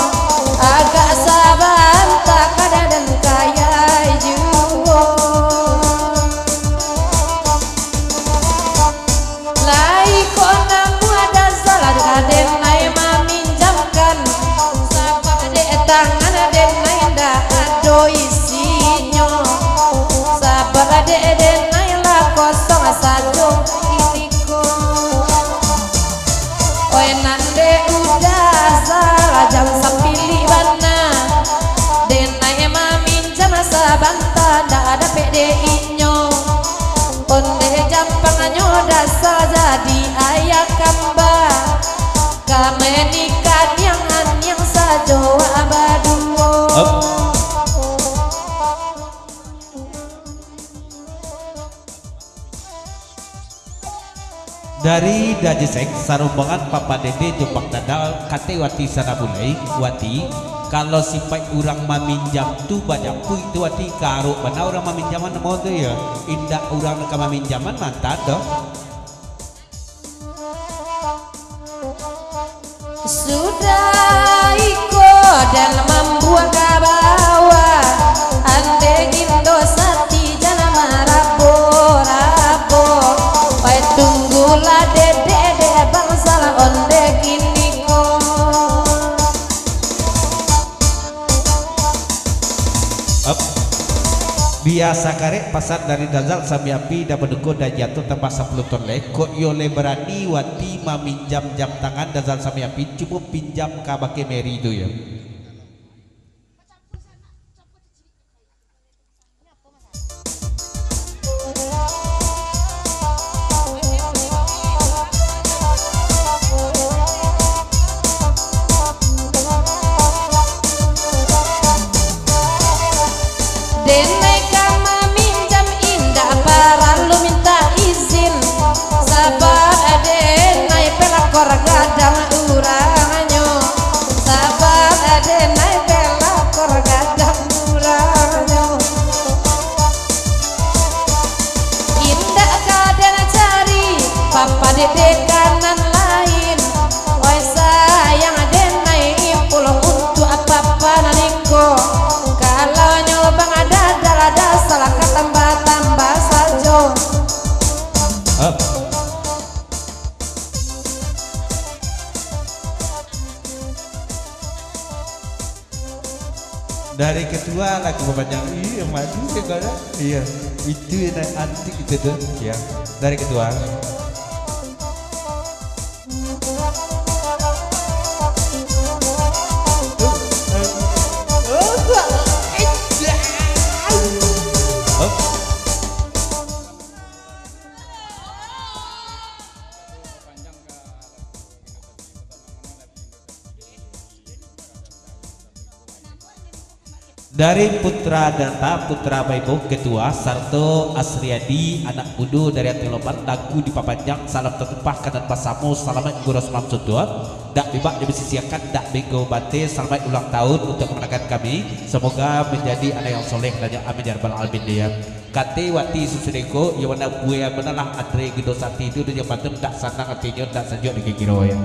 agak sabanta kada dan kaya juo lai kok namu ada salah kaden nai meminjamkan sabab de tangan den nai ndak ado isinyo ade nailah kosong satu iniko oi nande udah salah jam sapili bana denai maminjam sabanta ndak ada PDI nyo onde jam panganyo dasa jadi ayah kamba kame nikah yang sajo abaduo dari Dajisek sarumbangan Papa Dede Jombang Dadal kate wati sana bulai wati kalau sipai orang meminjam tu banyak pun itu wati karo mana orang meminjaman mau tu ya indah orang ke meminjaman mantap doh sudah ikut dan membuang ke bawah ande gindo sati jangan marabo rabo pai tunggulah dede bangsa biasa karek pasar dari Dazal sami api dan menduko dan jatuh tambah 10 ton lek kok yole berani wati meminjam jam tangan Dazal sami api cuma pinjam kabake Mary itu ya. Denai kama minjam indah paralu minta izin sabar adenai pelakor gadang uranganyo sabar adenai pelakor gadang uranganyo indah kadang cari papa dede kanan lain oi sayang adenai impul untuk apa-apa naliko kalau nyobang ada salah tambah saja. Dari ketua lagu panjang iya maju segala iya itu yang antik itu tuh ya dari ketua. Dari Putra Data Putra Baibo Ketua Sarto Asriadi anak budu dari Atilopan lagu dipapanjang salam tertumpah kanan pasamu salamat Guros Mamsudua dak bibak dibesisiakan dak bego bate selamat ulang tahun untuk kemenangan kami semoga menjadi anak yang soleh dan yang amin ya rabbal alamin dia kate wati susudeko yang mana buaya benalah Andre Gedosati itu dan yang bantem dak sanang artinya dak sejuk di kiro ya.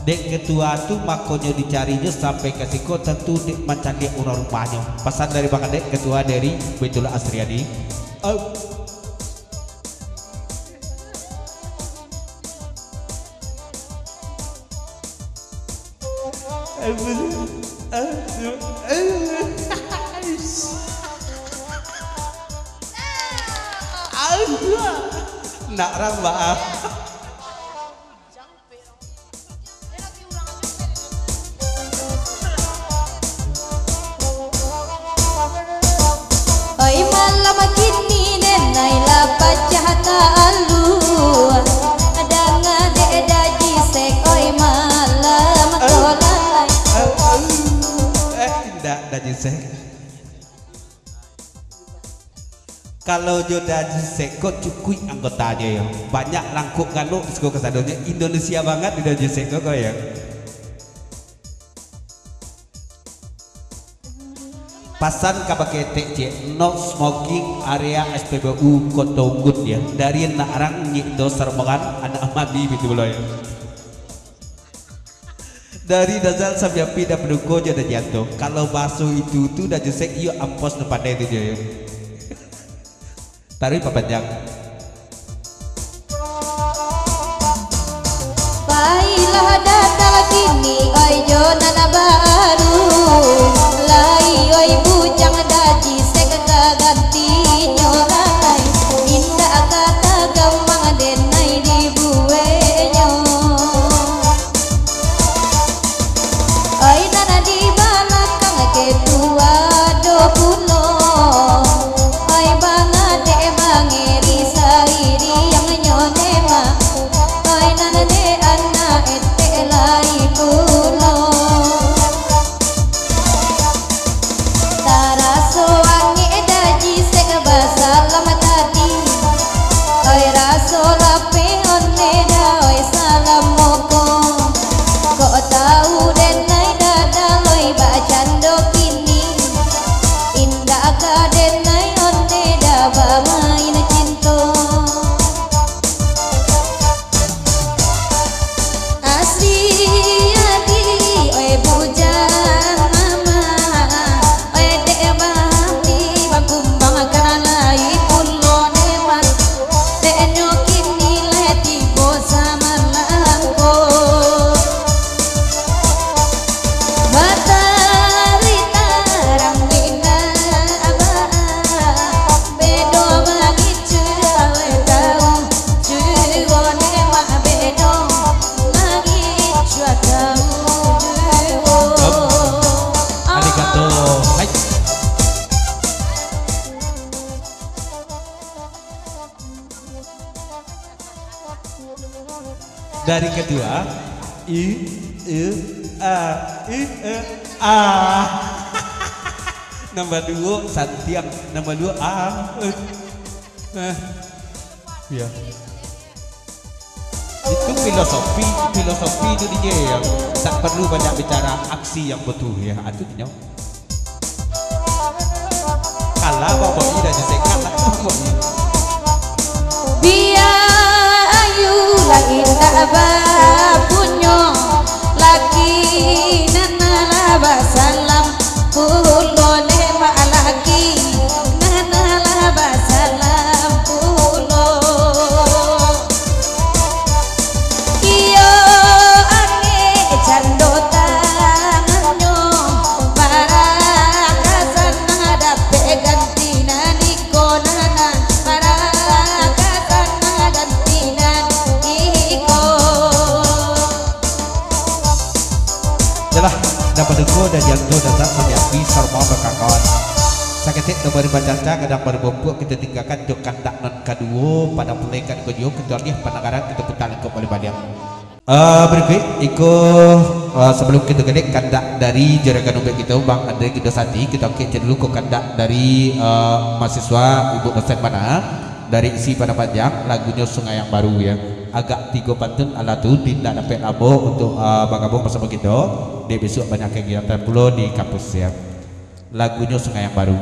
Dek ketua tuh makonya dicarinya sampai ke siko tentu dek macam dia orang rumahnya pesan dari bang dek ketua dari Betul Asriadi. Nak rambah kalau jodoh seko cukui anggotanya ya banyak langkuk kalau sekolah kesadonya Indonesia banget di Daji Seko kok ya pasan kabake TC no smoking area SPBU Kota Ubud ya dari narang nyido sermongan anak mabi gitu loh ya dari Dazal sampai dan pendukung jadi jatuh kalau basuh itu tuh Daji Sek yuk ampos depan itu ya taruh papanjang baiklah datang kini oi jonana baru lai oi bujang Daji Sek ganti nyorai indah kata gamang denai dibuenyo oi nana di belakang ketua do Dari kedua I A A. Nomor 2 Santiang, nomor 2 A. Ya. Itu filosofi itu dia yang tak perlu banyak bicara, aksi yang butuh ya. Itu dia. Kalah bapak ini dan saya kalah bapak ini. Biar ayu lagi tak bapunyo lagi nana laba salam kulone malaki nana laba salam kulo iyo ane cando tanganyo para kasan ada peganti nani konana para jelah dapat duko dan jantung datang menyapi sarma berkakon saketik nomor bacaca kadang berbobok kita tinggalkan jok kandak non kedua pada pelekan kedua kedua penagaran kita putar kembali balik berikut sebelum kita gedek kandak dari juragan ubek kita Bang Andre Kidosati kita kecil dulu ke kandak dari mahasiswa Ibu dosen mana dari isi pada panjang lagunya Sungai yang Baru ya agak 3 pantun ala tu tidak dapat abo untuk bergabung bersama kita di besok banyak kegiatan pula di kampus ya lagunya Sungai yang Baru.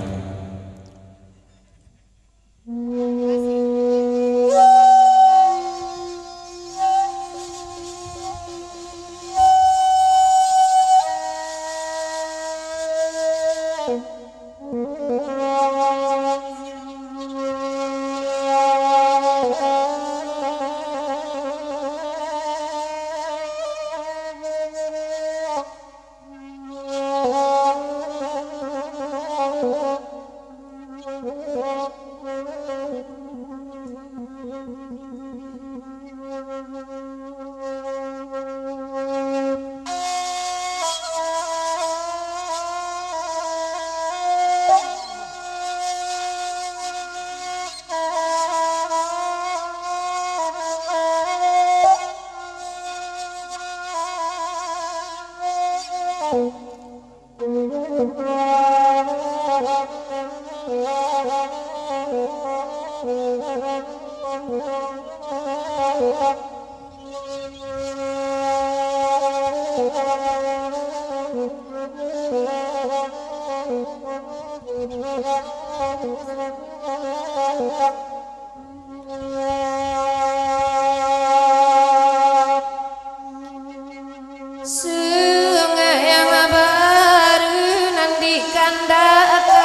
Sungai yang baru nanti kandakan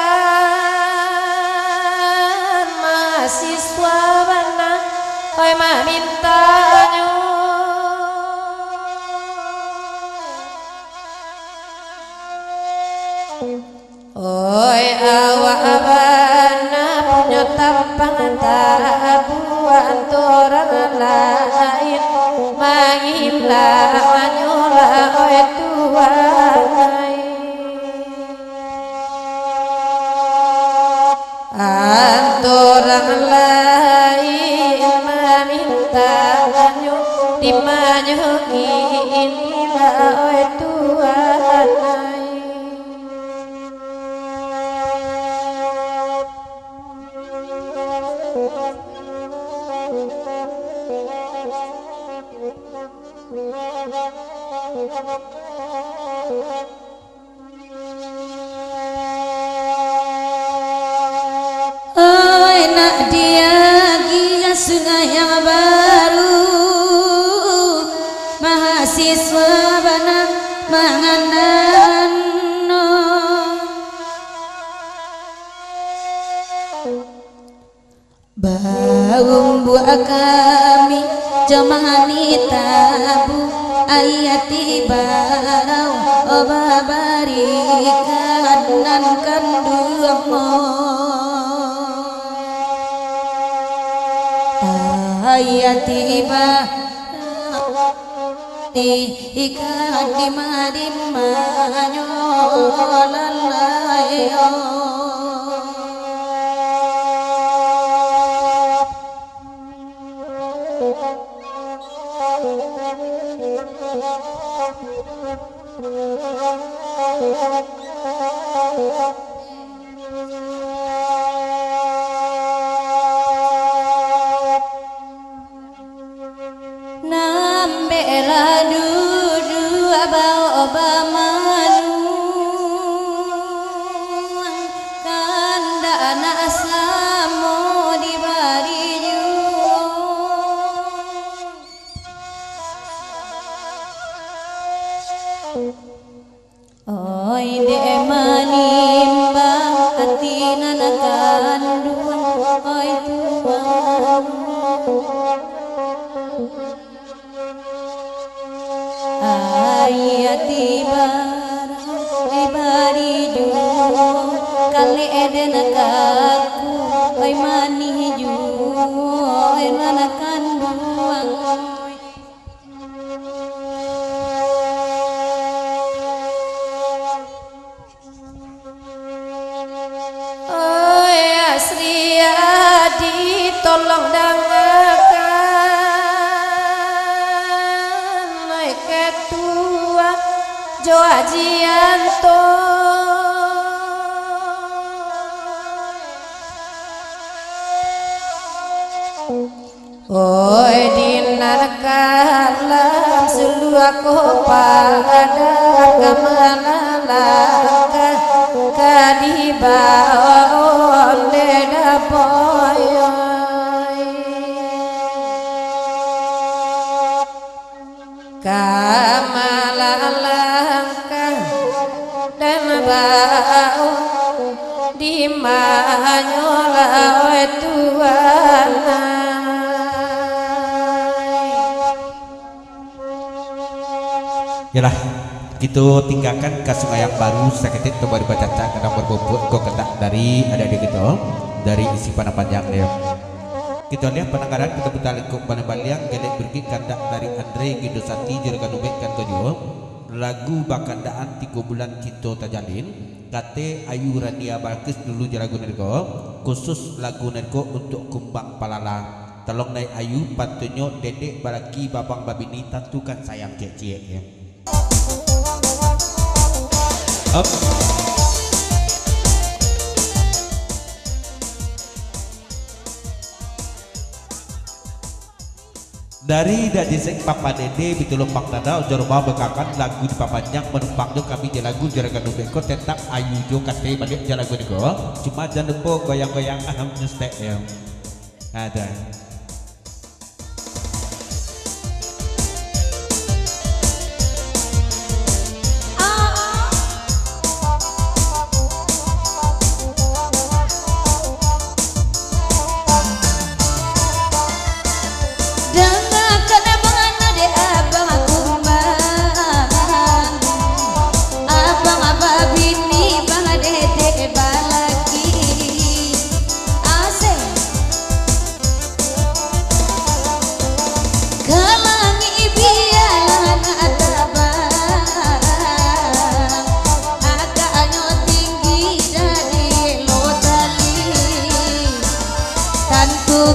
mahasiswa mana oi mamintanya oi awak abana punya tampang tabuan orang lain mangilah manyolah oi tuai orang lain meminta dimanyo inilah oi tuai oi nak dia gia sungai yang baru mahasiswa bana manganan baung buah kami jamani tabu ayati barau obabarikan nan kandumo ayati barau ikan di madim manyolalayo tinanakan dua oi tuang ayati bari juo kali eden kaku oi mani juo oi manakan duang oi Asri Adi tolong dangakan oi ketua Jo Ajianto oi dinarkalam sulu aku pada kamalala kadibaon leda boyoy kamalalangka dan bau di manyola oi tuana yalah kita tinggalkan ke sungai yang baru seketik tu baru baca cak kadang berbobot kok ketak dari ada di kita dari isi panah panjang dia kita lihat penanggaran kita putar lingkup panah baliang gelek berkit kandak dari Andre Gindosati juragan ubekkan kejo lagu bakandaan 3 bulan kita tajalin kate Ayu Rania Balkis dulu jaragu nerko khusus lagu nerko untuk kumbang palala tolong naik Ayu pantunyo dedek balaki babang babini tentukan sayang cek-cek ya. Up. Dari Dajisek Papa Dede Bitulung Pak Tanda Jorma bekakan lagu di papanjang menumpang do kami di lagu jaragan ubeko tetap Ayu jo kate balik jaragan go cuma jangan lupa goyang-goyang aham nyestek ya ada.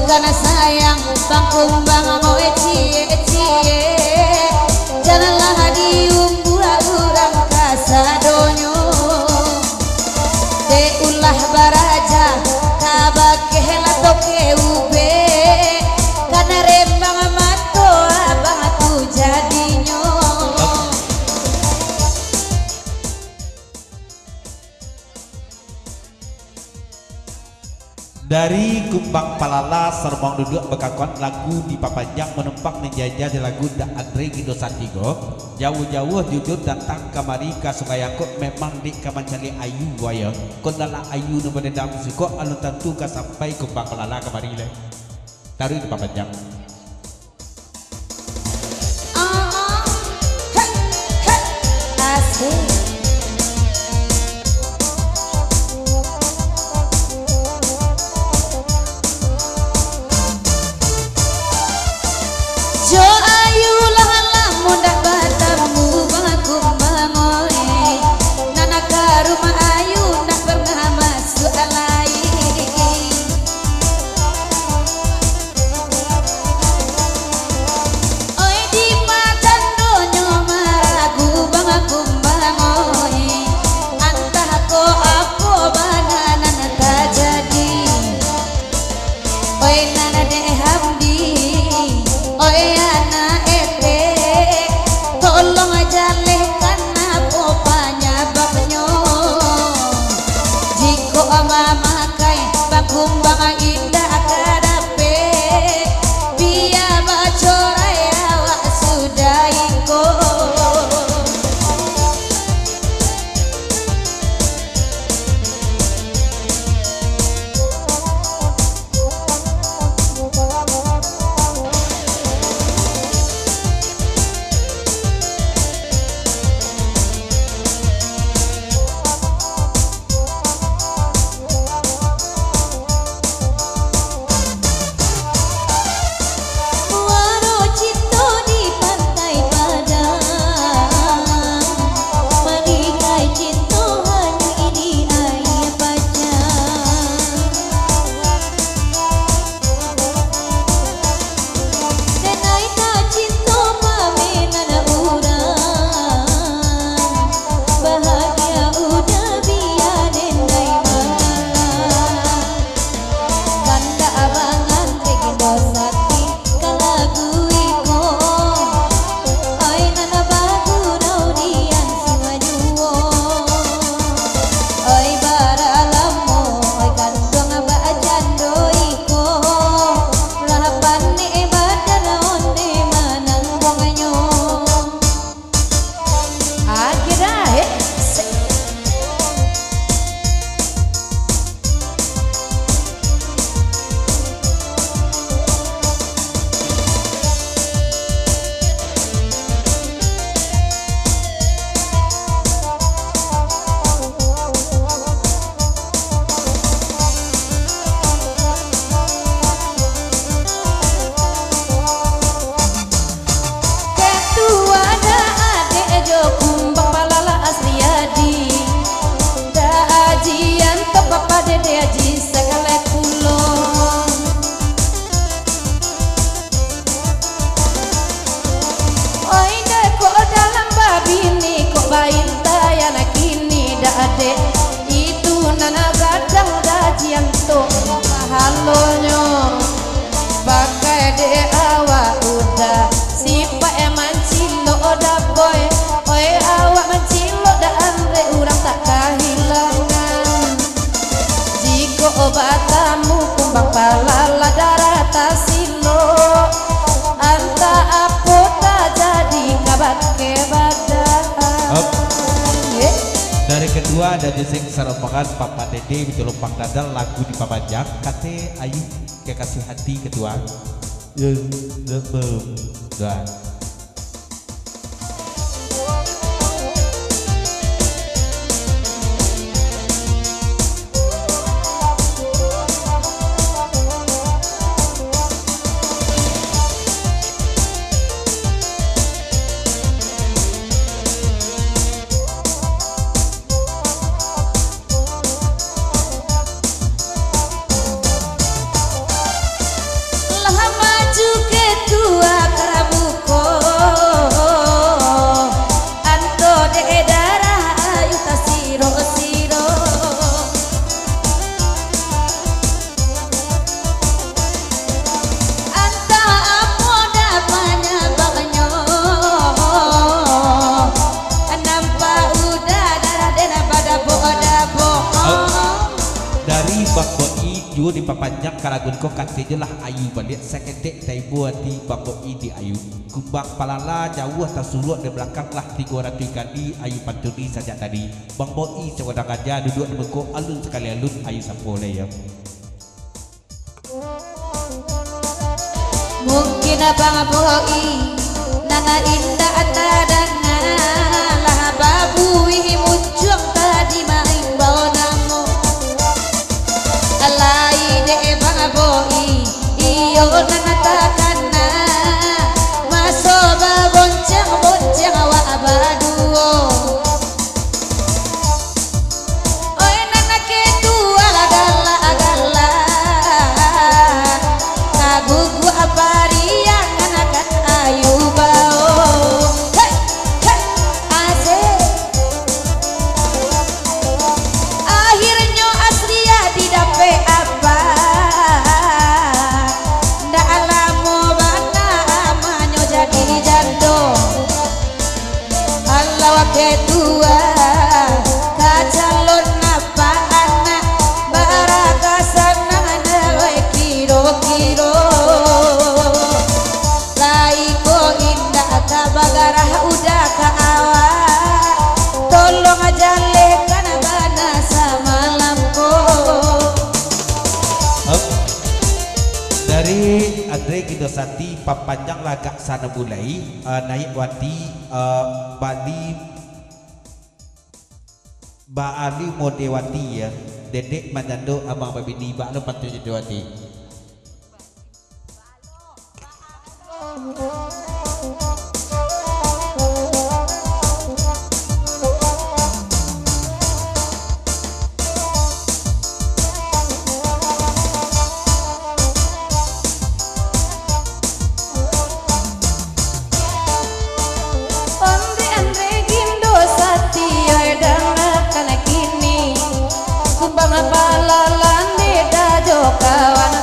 Karena sayang bang kumbang ngoe cie janganlah diumbu urang kasadonyo de ulah baraja kabake latoke ube karena rembang mato abang tu jadinyo dari kumbang palala sermong duduk bekakuan lagu di papanjang menumpak menjajah di lagu da Andre Gindosati go jauh-jauh jujur datang kamari ke Sungai Yakut memang di kamancali Ayu waya kondala Ayu nu bedendam siko alun tentu ka sampai kumbang palala kamari le taruh di papanjang asik Jo Ayu lah mudah batamu baku mangoe nana ke rumah Ayu nak pernah masuk alai kedua ada jeseng sarompangan Papa Dede Bitulumpang Dadal lagu di Pamajang kate ayu kekasih hati kedua dua. Di papanjang kalagun ko kate jelah ayu balik seketek tai buati bangko di ayu kumbang palala jauh atas suruh di belakang lah 300 kali ayu pantuni saja tadi bang boi sewadang aja duduk di bengko alun sekali alun ayu sampole ya mungkin abang boi nanga indah atadangan lah babui muncung tadi main bawa namo alai de bang boi iyo nanatakana masoba bonceng bonceng wa abaduo oi nanake tua agala agala kagugu aparian anakan ayu bao hey hey asik akhirnya aslia didape apa ndak alamo bana amanyo jadi jando Allah wake tua kacalon apa anak baraka sanang dewe kiro-kiro laiko indah kabagarah udah ka awak tolong aja lekan bana samalamko dari Andre Gidosati papanjang lagak sana mulai naik wati Baali Modewati ya dedek manjando abang babini baklo patu Modewati Andre Gindosati edang kana kini kumbang palalan beda jo kawan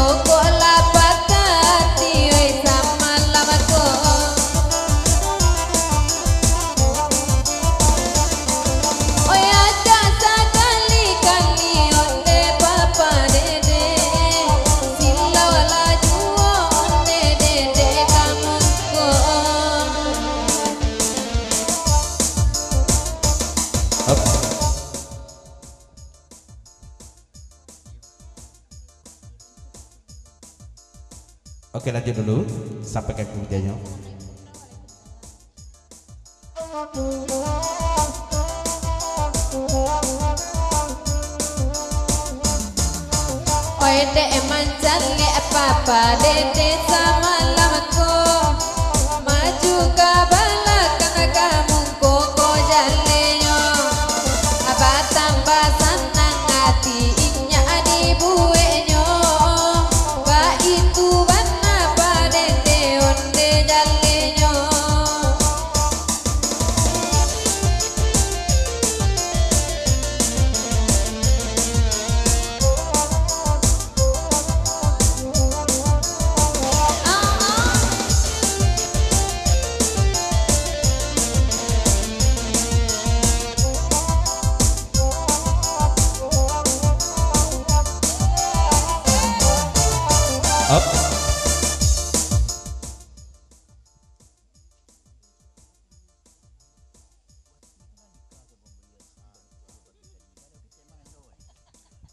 Toko lapakati we sama lamako. Oya jasa kali-kali onde papa dede. Sila wala juo onde dede kamusko. Oke, lanjut dulu sampai ke kerjanya. Oi dek manjale papa dede sama lamako. Maju ke belakang kamu koko jalenyo. Apa tambah senang hati inya di buenyo. Ba itu bana pa dede onde jalenyo. Up.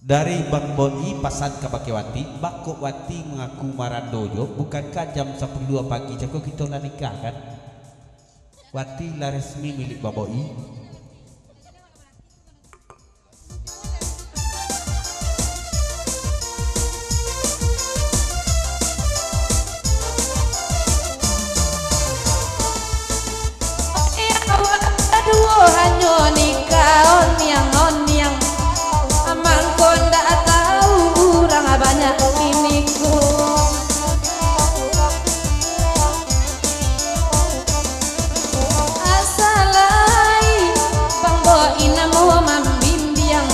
Dari Bang Boni pasan ke Bakiwati, Bako Wati mengaku Marandoyo, bukankah jam 10 pagi jago kita lah nikah kan? Wati lah resmi milik Bang Boni. Aduh hanyo nikah oniang amangko ndak tahu urang banyak kiniku. Asalai bang boi namo mambimbiang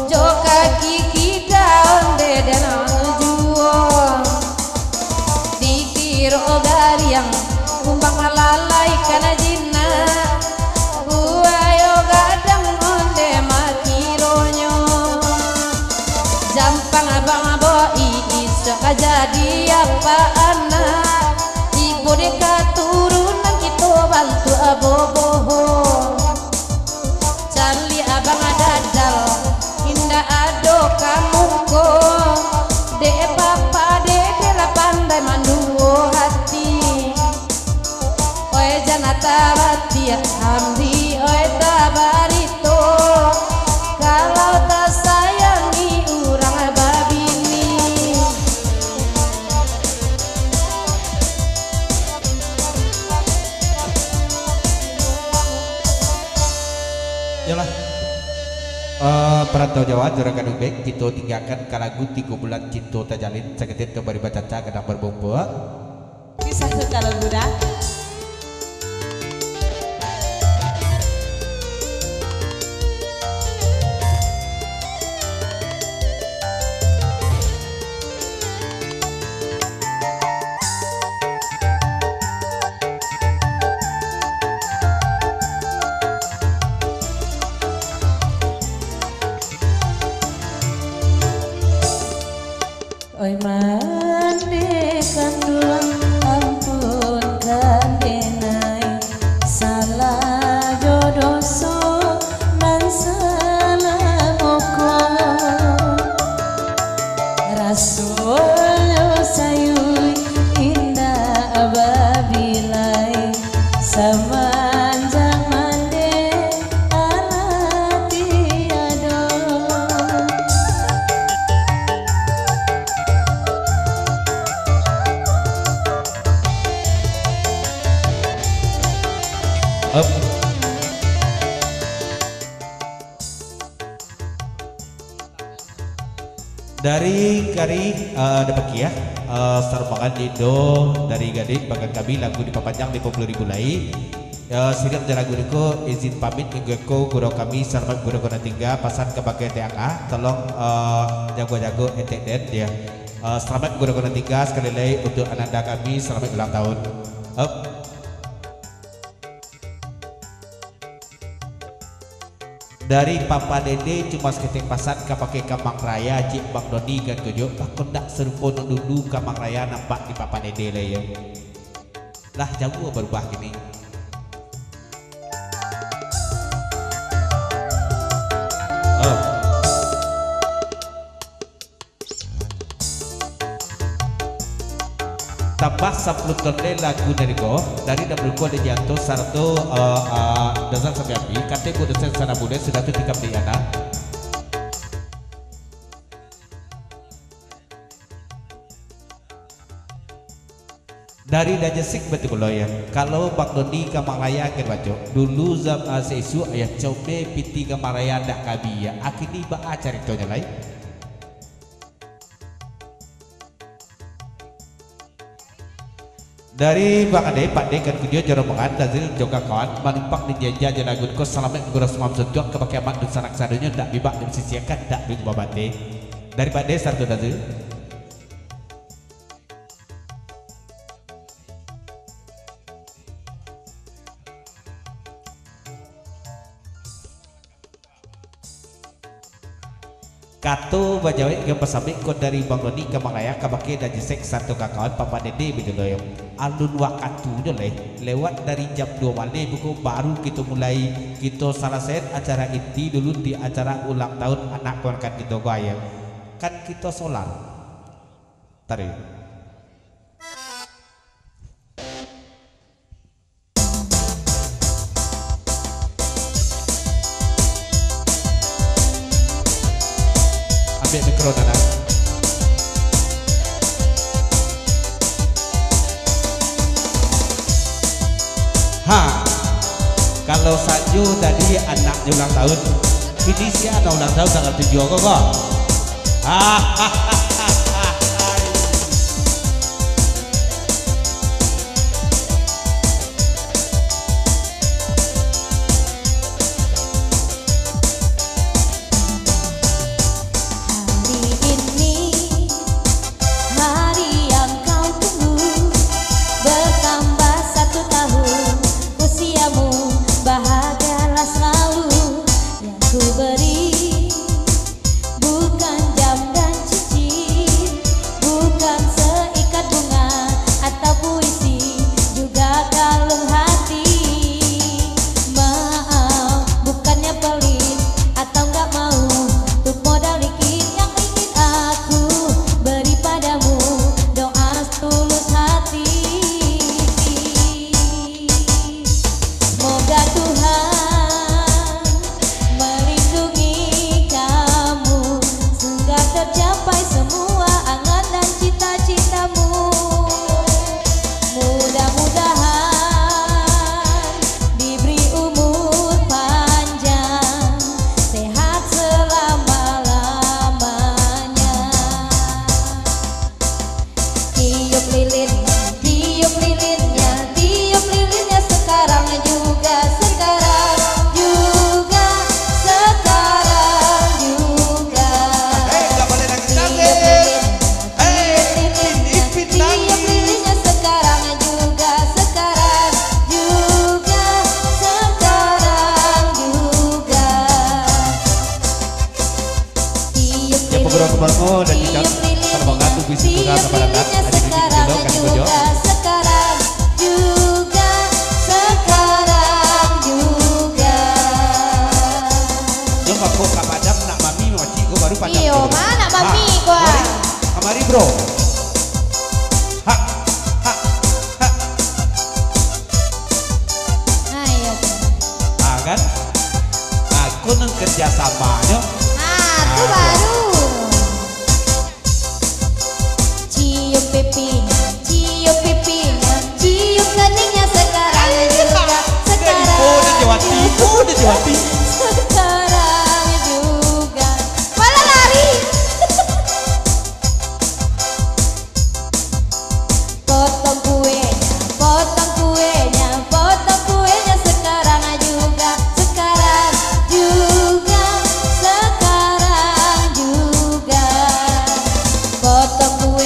jo kaki kita onde denang juo dikiro gariang kumbang malalai kana jinna. Buayo gadang onde makironyo. Jampang abang boi iso jadi apa anak. Ibu deka turunan kita bantu aboboho. Cali abang dadal indah ado kamuko. De papa de la pandai manduo hati. Oe janata batia amdi oe tabarito. Kalau tak sayangi urang babini. Yalah. Perantau Jawa juragan ubek kita tinggalkan kalagu 3 bulan cinta tajalin saketin kembali baca kadang berbumbu. Kisah secara budak. Oi mane kandulang ampun kandenai salah jodoso dan salah moko rasulnya sayui indah ababilai semanjang mande alati ado. Up. Dari kari dapat ya sarbangan Indo dari Gading bahkan kami lagu diperpanjang 50.000 lagi. Sirip dari lagu niko izin pamit minggu guru kami sarban guru kena tinggal pasan ke bagian TAA tolong jago-jago etek ya. Selamat guna-guna 3 sekali lagi untuk ananda kami, selamat ulang tahun. Dari Papa Dede cuma seketik pasan pakai Kamang Raya Cik Bang Doni kan kujo aku ndak serupa dulu Kamang Raya nampak di Papa Dede lah ya. Lah jauh berubah gini. Tambah 10 tonel lagu dari go dari double go ada jatuh satu dasar sampai api kate bu dasar sana bude sudah tu tikam di ana dari dajesik betul lo ya kalau Bang Doni Kamang Raya kan baca dulu zam seisu ayah cobe piti Kamang Raya ndak kabi ya akhirnya ba ceritonya lain. Dari Bang Ade, Pak De kan video joromongan Dazil juga kawan manumpak di jajah jalagun ko selamat guras mam setuak ke pakai mak dan sanak sadunya tak bibak dan sisiakan tak duit babate. Dari Pak De satu Dazil. Kato bajawe ke pesabik ko dari Bang Doni Kamang Raya kabake dan jesek satu kawan Papa Dede begitu loh. Alun waktu lewat dari jam 2 malam buku baru kita mulai kita selesai acara inti dulu di acara ulang tahun anak keluarga kita gaya kan kita solar tarik. Ambil mikro nana. Kalau Sanju tadi anaknya ulang tahun, ini sih ada ulang tahun tanggal 7 kok. Bangun dan kita terbangkan tuh bisa juga kepada adik dulu kan bojo. Sekarang juga. Jom aku kapadam nak mami macik gua baru padam. Iyo mana mami gua. Kamari bro. Ayo. Kan? Aku nang kerja samanya. Aku baru. Cium pipinya, cium keningnya sekarang juga. Udah Jawati. Sekarang juga. Malah lari. Potong kuenya sekarang juga. Sekarang juga. Potong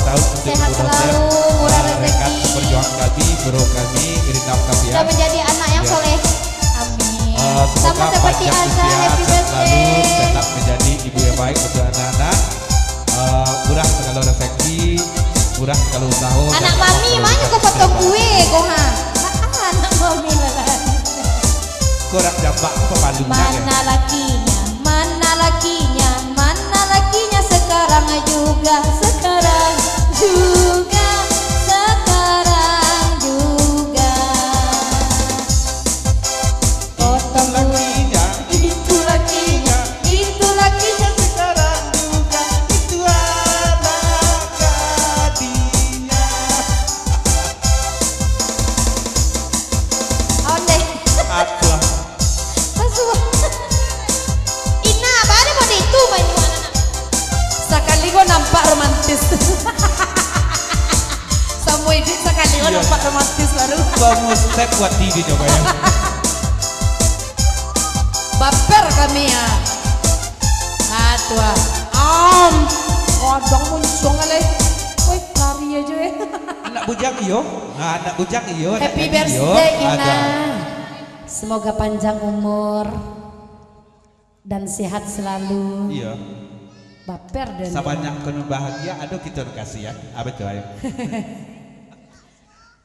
tahun untuk Sehat selalu, murah rekan rezeki. perjuangan kami, guru kami, Irinam kami Sudah menjadi anak yang Ya. soleh. Amin. Semoga Sama seperti panjang Asa, usia, happy sehat selalu, birthday. tetap menjadi ibu yang baik untuk anak-anak. Murah segala rezeki, murah segala usaha. Anak dan mami segala mana kau rezeki. potong kue kau ha? Anak mami lah. Korang jambak pepalungnya kan? Mana lakinya sekarang juga, sekarang juga. Potong kue, itu lakinya sekarang juga itu anak gadisnya. Onde. Apa? Ina, bari mo dito main mo anak. Sekali ko nampak romantis. Sama edit sekali ko Iya. nampak romantis baru. Kamu step buat diri coba ya. Baper kami ya. Atua. Kodong muncung alay. Woi, lari aja ya. Anak bujang iyo, anak bujang iyo. anak Happy gadis iyo. birthday Ina. Ada. Semoga panjang umur dan sehat selalu. Iya. Baper dan Sebanyak penuh bahagia, aduh kita kasih ya. Apa itu ayo?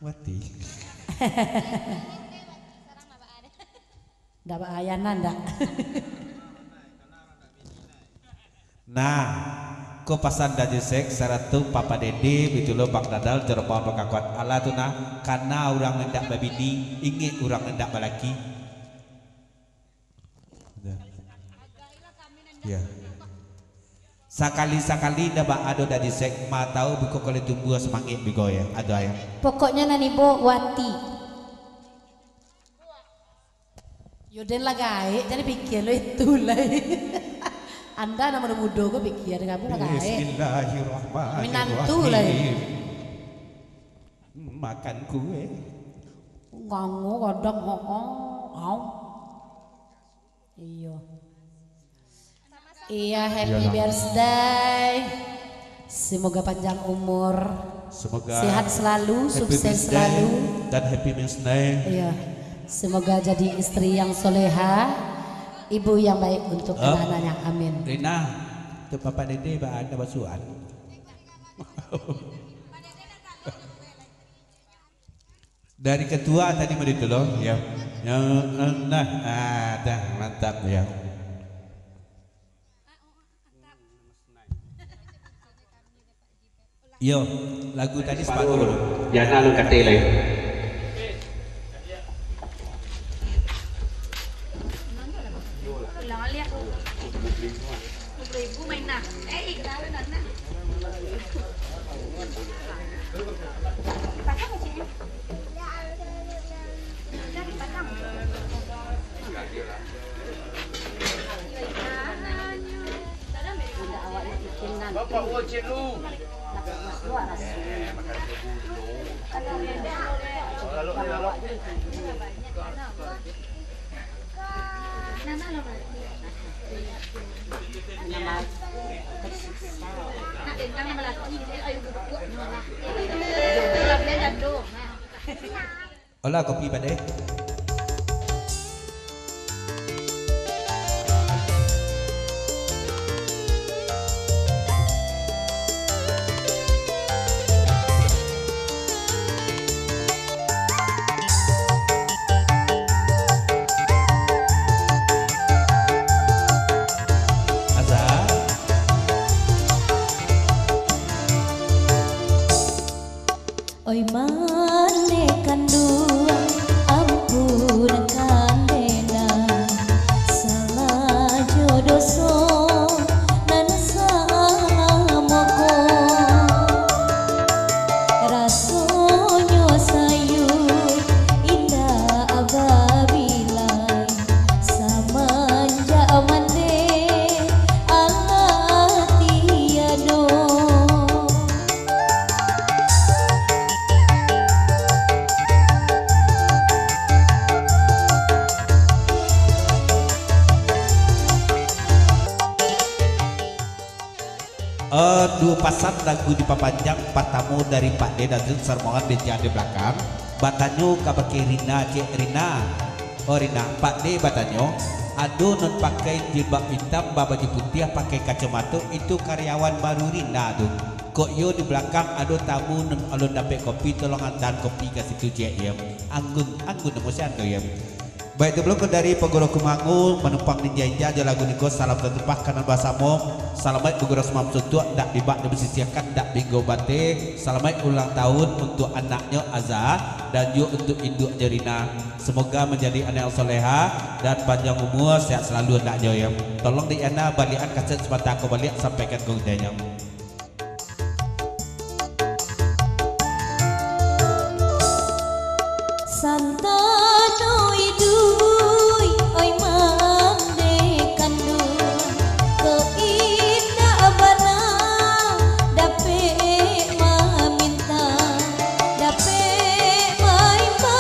Mati. dapat ayana ndak? Nah, ko pasan dari sek saratu papa dede bitulo bak dadal jeropaun bakakuat ala tu nah karena orang hendak babini ingin orang hendak balaki. Ya. Sakali-sakali dapat ado dari sek ma tahu biko kali tumbuh semangit biko ya ada ya. Pokoknya nani bo wati. Yaudah lah guys, jadi pikir lo itu lah. Anda nama muda gue pikir kamu lah guys. Minantu lah. Bismillahirrahmanirrahim. Makan kue. Ngangu kadang ngong. Iya. Iya, happy birthday. Semoga panjang umur. Semoga Sehat selalu, happy sukses birthday selalu. dan happy birthday. Iya. Semoga jadi istri yang soleha, ibu yang baik untuk anak-anaknya. Amin. Rina, tu papa dede ba ada basuhan. Dari ketua tadi mau ditolong ya. Nah, ada mantap ya. Yo, lagu tadi sepatu dulu. Biasa lu kate lagi. Bapak wajib lu. Olah kopi pada. Oi manekan dua ampun kandena salah jodoh so nan salah moko rasonyo sayur indah ababilai samanja mande Allah tiado. pasang lagu di papanjang pertama dari Pak D dan sermongan di di belakang. Batanyo kabake Rina cek Rina. Oh Rina, Pak D batanyo. Ado non pakai jilbab hitam, baju putih, pakai kacamata itu karyawan baru Rina tuh. Kok yo di belakang ada tamu non alun dapat kopi, tolong antar kopi ke situ je ya. Anggun emosi ando ya. Baik itu belum dari Pegoro Kumangu menumpang ninja lagu niko salam tertepah kanan basamo. Salamat Pegoro Semam Suntuk dak dibak dibesisiakan dak bingo bate. Salamat ulang tahun untuk anaknya Azza dan juga untuk induk Jerina. Semoga menjadi anak soleha dan panjang umur, sehat selalu anaknya ya. Tolong di ana balikan kaset semata aku balik sampaikan ke udahnya. Santano idui oi mande kandu keindah bana dape meminta dape maimba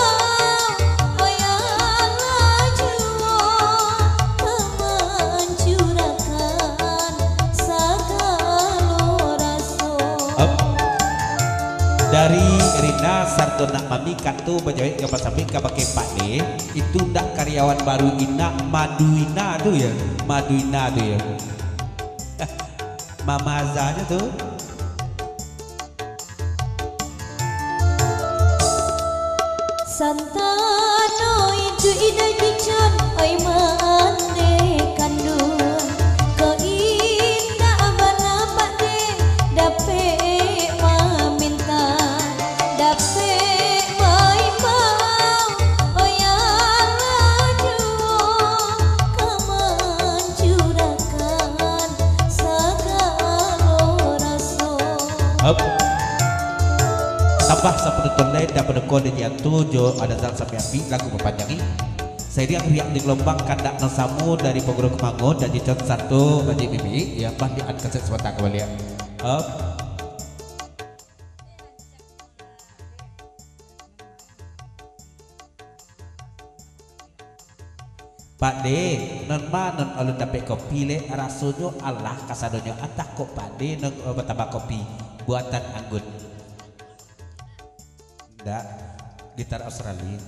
oi ala juo mencurahkan segala rasa. Dari Rina Sartona Mami Katu Bajawit ke Pasapin ke pakai Pak D itu ndak karyawan baru Ina Maduina tuh ya, Maduina tuh ya. Mama Azanya tuh. Santano itu ida jican oi mande kandung keindah bana pade dape meminta dape maimau oi ala juo kemencurahkan segala rasa. Tambah sepenuh lain dan pendekor di jatuh jo ada dalam sampai api lagu berpanjangi. Saya riak di gelombang kandak nosamu dari Pogoro Kemangun dan jicot satu bagi bibi yang bandian kaset sebentar kembali. Pak D, non alun dapat kopi le rasanya Allah kasadonya atak kok Pak D non bertambah kopi buatan anggun. Ndak, gitar Australia.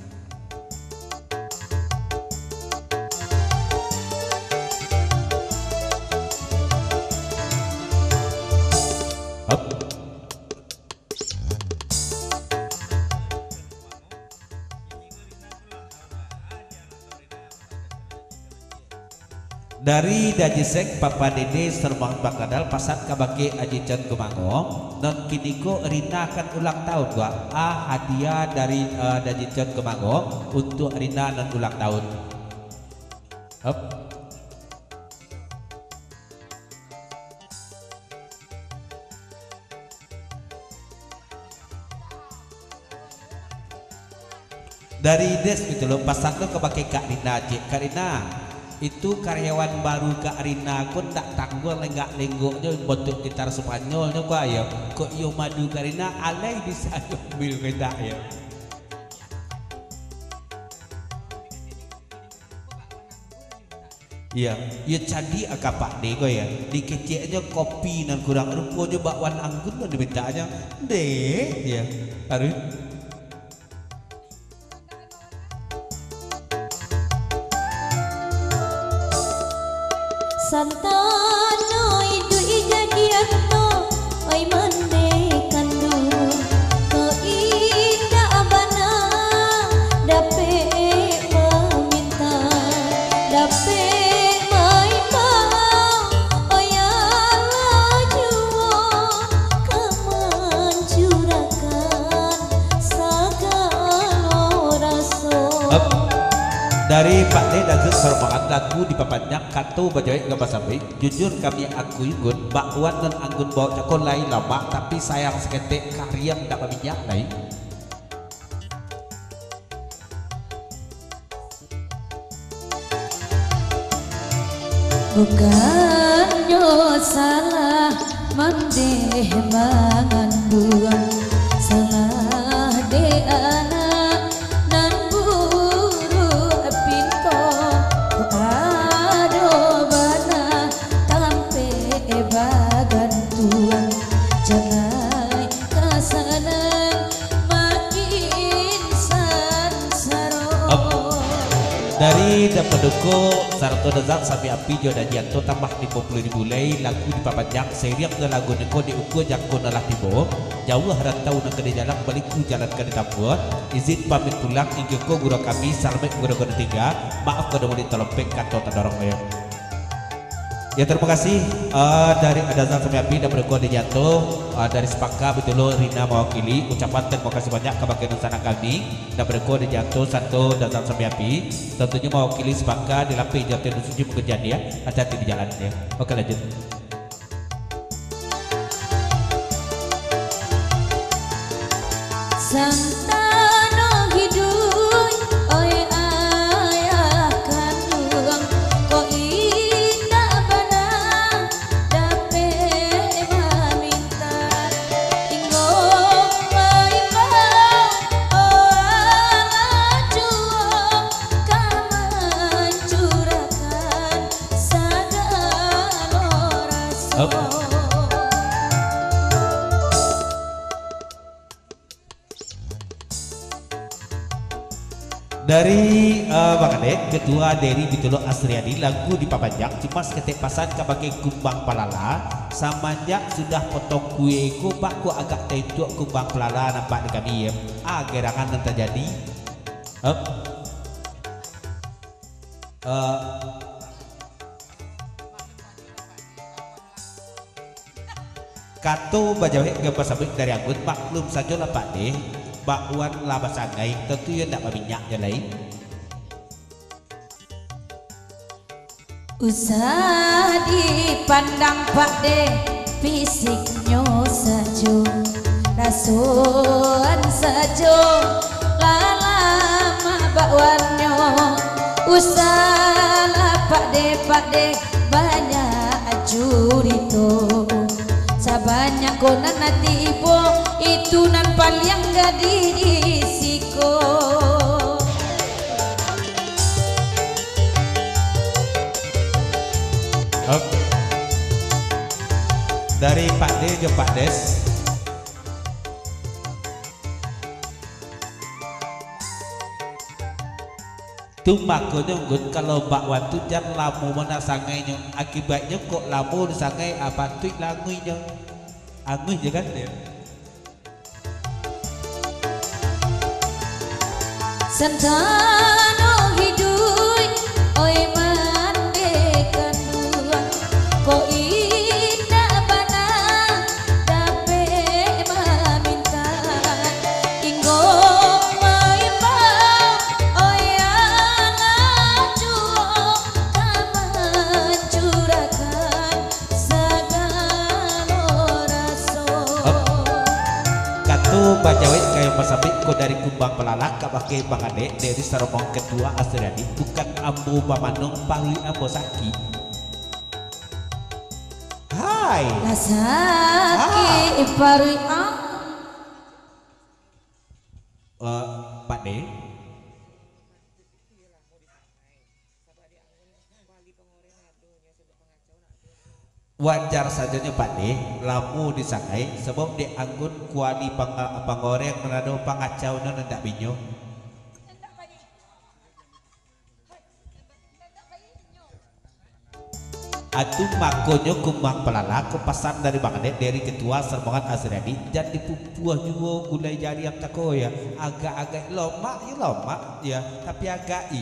Dari Dajisek Papa Dede Sermang Bakadal pasat kabake Aji Chan Kemangong non kiniko Rina akan ulang tahun gua hadiah dari Aji Chan Kemangong untuk Rina non ulang tahun. Dari Des gitu loh pasat lo kabake Kak Rina Kak Rina itu karyawan baru Kak Rina aku tak tanggul lenggak-lenggoknya bentuk gitar Spanyolnya kok ya kok yo madu Kak Rina alai bisa ambil kita ya. Iya, ya jadi agak Pak D kok ya dikeceknya kopi dan kurang rupanya bakwan anggun dan dimintanya deh ya harus. Santano itu ijadianto oi mande kandung keindah bana dape meminta dape maimau oi ala juo kemencurahkan segala rasa. Dari Pak D dan serbangan lagu di papanjang katu bajai nggak sampai jujur kami akui gun bakwan dan anggun bawa cakon lain lama tapi sayang seketik karya tidak berminyak lain. Bukannya salah mandeh mangan buang salah de anak nan buru pinto ado bana tampe bagan tuang Dari Dapaduko Sarto Dazak Sami Api Jodan Janto tambah 50.000 lei lagu di papanjang seriap na lagu neko di ukur jangko nalah tibo jauh harantau na kede jalan baliku jalan kede tambur izin pamit pulang inggeko guru kami salamet guru tiga maaf kada mau ditolompek kanto tadorong ya. Ya terima kasih dari Adazan Sami Api dan Dapaduko di Janto dari Sepaka betul Rina mewakili ucapan terima kasih banyak kepada nusana kami Dapaduko di Janto satu Adazan Sami Api tentunya mewakili Sepaka di Lapi Janto Nusuji pekerjaan ya hati-hati di jalan ya. Oke lanjut. Santano hidup oi ayah kandung ko indah bana dape meminta tinggo mai mau juang kaman curahkan sagala rasa. Dari Bang Adek Ketua dari Bitolo Asriadi lagu di papanjang cipas ketek pasan kabake kumbang palala samanjak sudah potong kue ku bakku agak tenjuk kumbang palala nampak di kami ya gerangan yang terjadi kato bajawek gambar sabik dari anggun maklum saja lah Pak deh bakwan laba sangai tentu ya tidak minyak je lain. Usah dipandang Pak De fisiknya saja rasuan saja lama bakwannya usah Pak De banyak curito banyak konan nanti ibu itu nan paling gak dirisiko. Dari Pak D ke Pak Des tuh makanya nggut kalau bakwan tu jangan lamu mana sangainya akibatnya kok lamu sangai apa tuh languinya angui je kan dia santano hidup oi mande kandua ko indah bana dape meminta inggo mai mau oi juo kaman curahkan sagala rasa. Katu bajawet kayak pasabik ko dari kumbang pelalak kabake Bang Ade dari Saromong Ketua Asriadi bukan ambu bamanung pahui ambo saki. Hai Nasaki iparui Pak De wajar sajanya Pak De lamu disakai sebab di anggun kuali pangoreng menado pangacau non ndak binyo atuh makonyo kumbang pelala ko pesan dari Bang Ade dari Ketua Sermongan Asriadi dan dipupuah juga gulai jari yang tako ya agak-agak lomak ya tapi agak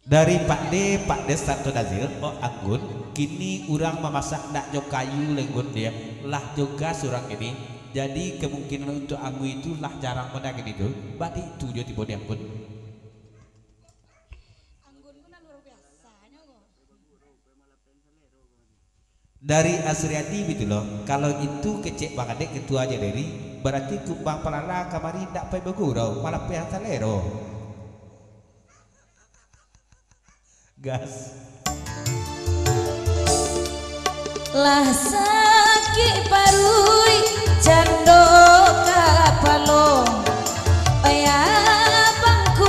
dari Pak D Sarto Nazil anggun kini orang memasak nak jok kayu lenggun dia lah juga surang ini jadi kemungkinan untuk anggu itu lah jarang menang itu berarti itu dia tiba dia pun dari Asriadi gitu loh kalau itu kecek Bang Ade Ketua aja dari berarti kumbang pelala kamari tidak payah bergurau malah pihak salero gas lah sakit parui cando kapalo aya bangku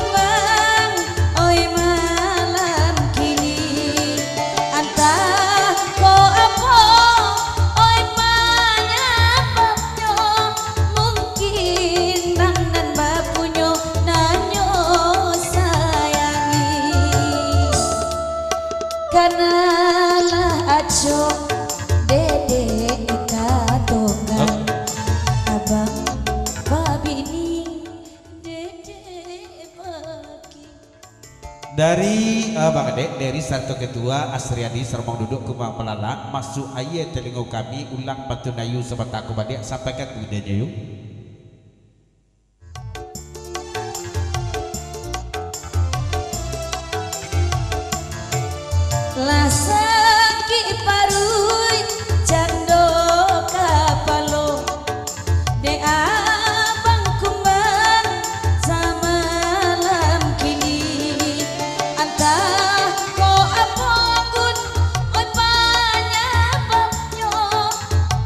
Dari Bang Adek, dari Sarto Ketua Asriadi Sermong Duduk Kumang Pelala masuk ayat telingo kami ulang Pantunayu sebentar aku Badek sampaikan kemudiannya yuk. Lasaki parui jando kapalo de abang kumbang samalam kini antah ko apogun oi banyak babnyo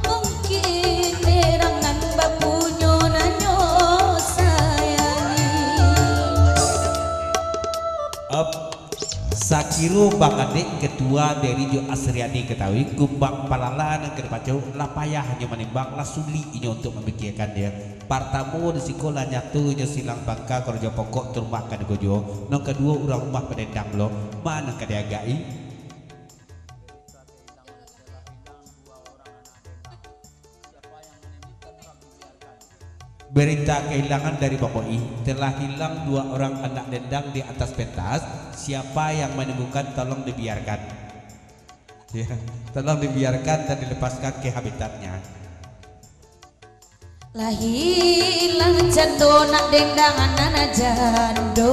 mungkin nerangan bapunyo nanyo sayangi Sakiru Bang Adek Ketua dari Jo Asriadi ketahui kumbang palala dan kedepanjau lah payah hanya menimbang lah suli ini untuk memikirkan dia partamu di sekolah nyatu nyo silang bangka kerja pokok turmak kan gojo nong kedua orang rumah pedendang lo mana kadiagai berita kehilangan dari Bapoi telah hilang 2 orang anak dendang di atas pentas. Siapa yang menemukan tolong dibiarkan ya, tolong dibiarkan dan dilepaskan ke habitatnya. Lah hilang jando nak dendangan nana jando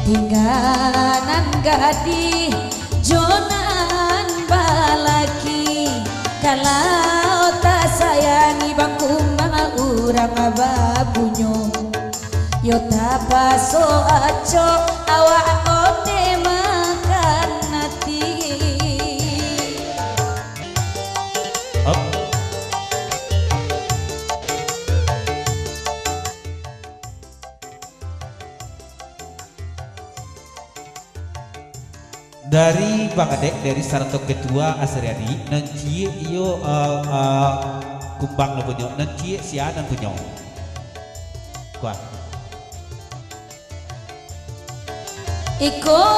tinggalan gadi jonan balaki kalau tak sayangi bangkumang urang ababunyo yo tapaso aco awak ode makan nati Dari Bang Adek dari Sarto Ketua Asriadi nanti iyo kumbang lo punyo nanti sia dan punyo kuah Iko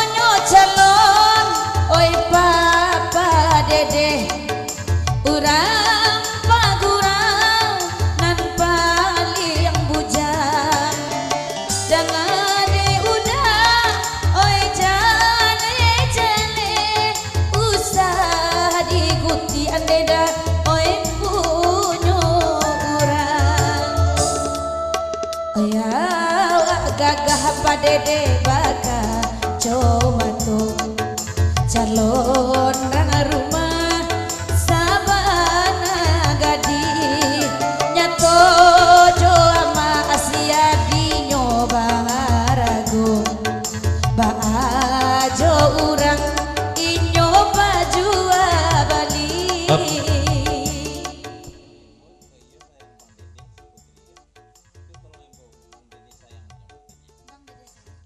nyo calon oi papa dede urang pagurang nan paling bujang jangan udah oi jale usah diguti andeda oi punyo urang aya gagah padede baka coba tuh calon rana rumah sabana gadi nyato jo ama Asriadi nyoba rago baajo urang inyo bajua bali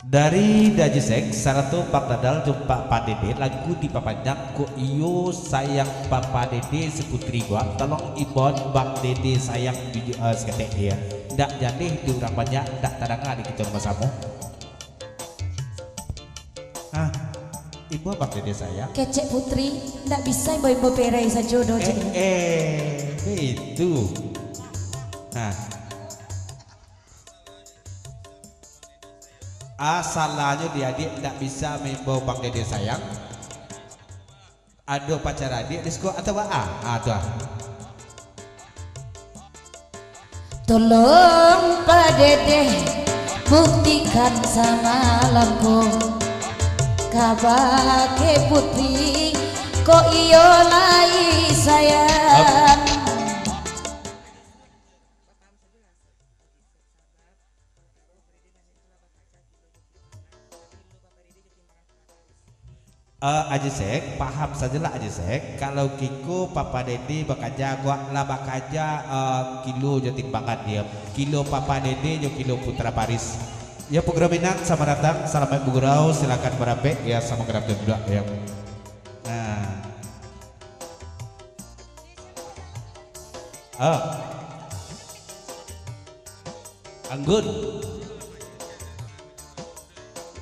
dari Dajisek Sarto Pak Dadal jumpa Pak Dede lagu di papanjang ko iyo sayang Papa Dede seputri gua tolong ibon Bang Dede sayang seketek dia ndak jadi di urang banyak ndak tadanga di kita rumah samu ibu Bang Dede saya kecek putri ndak bisa ibu perai sajodoh itu asalnya dia tidak bisa membawa Bang Dede sayang ada pacar adik disko atau ada tolong Pak Dede buktikan sama lampu kabake putri kok iyo lai sayang Ajisek paham sajalah Ajisek kalau Kiko Papa Dede bakaja gua lah bakaja kilo jo timbangan dia kilo Papa Dede jo kilo Putra Paris ya program minang sama datang selamat bugurau silakan berape ya sama kerap kedua ya Anggun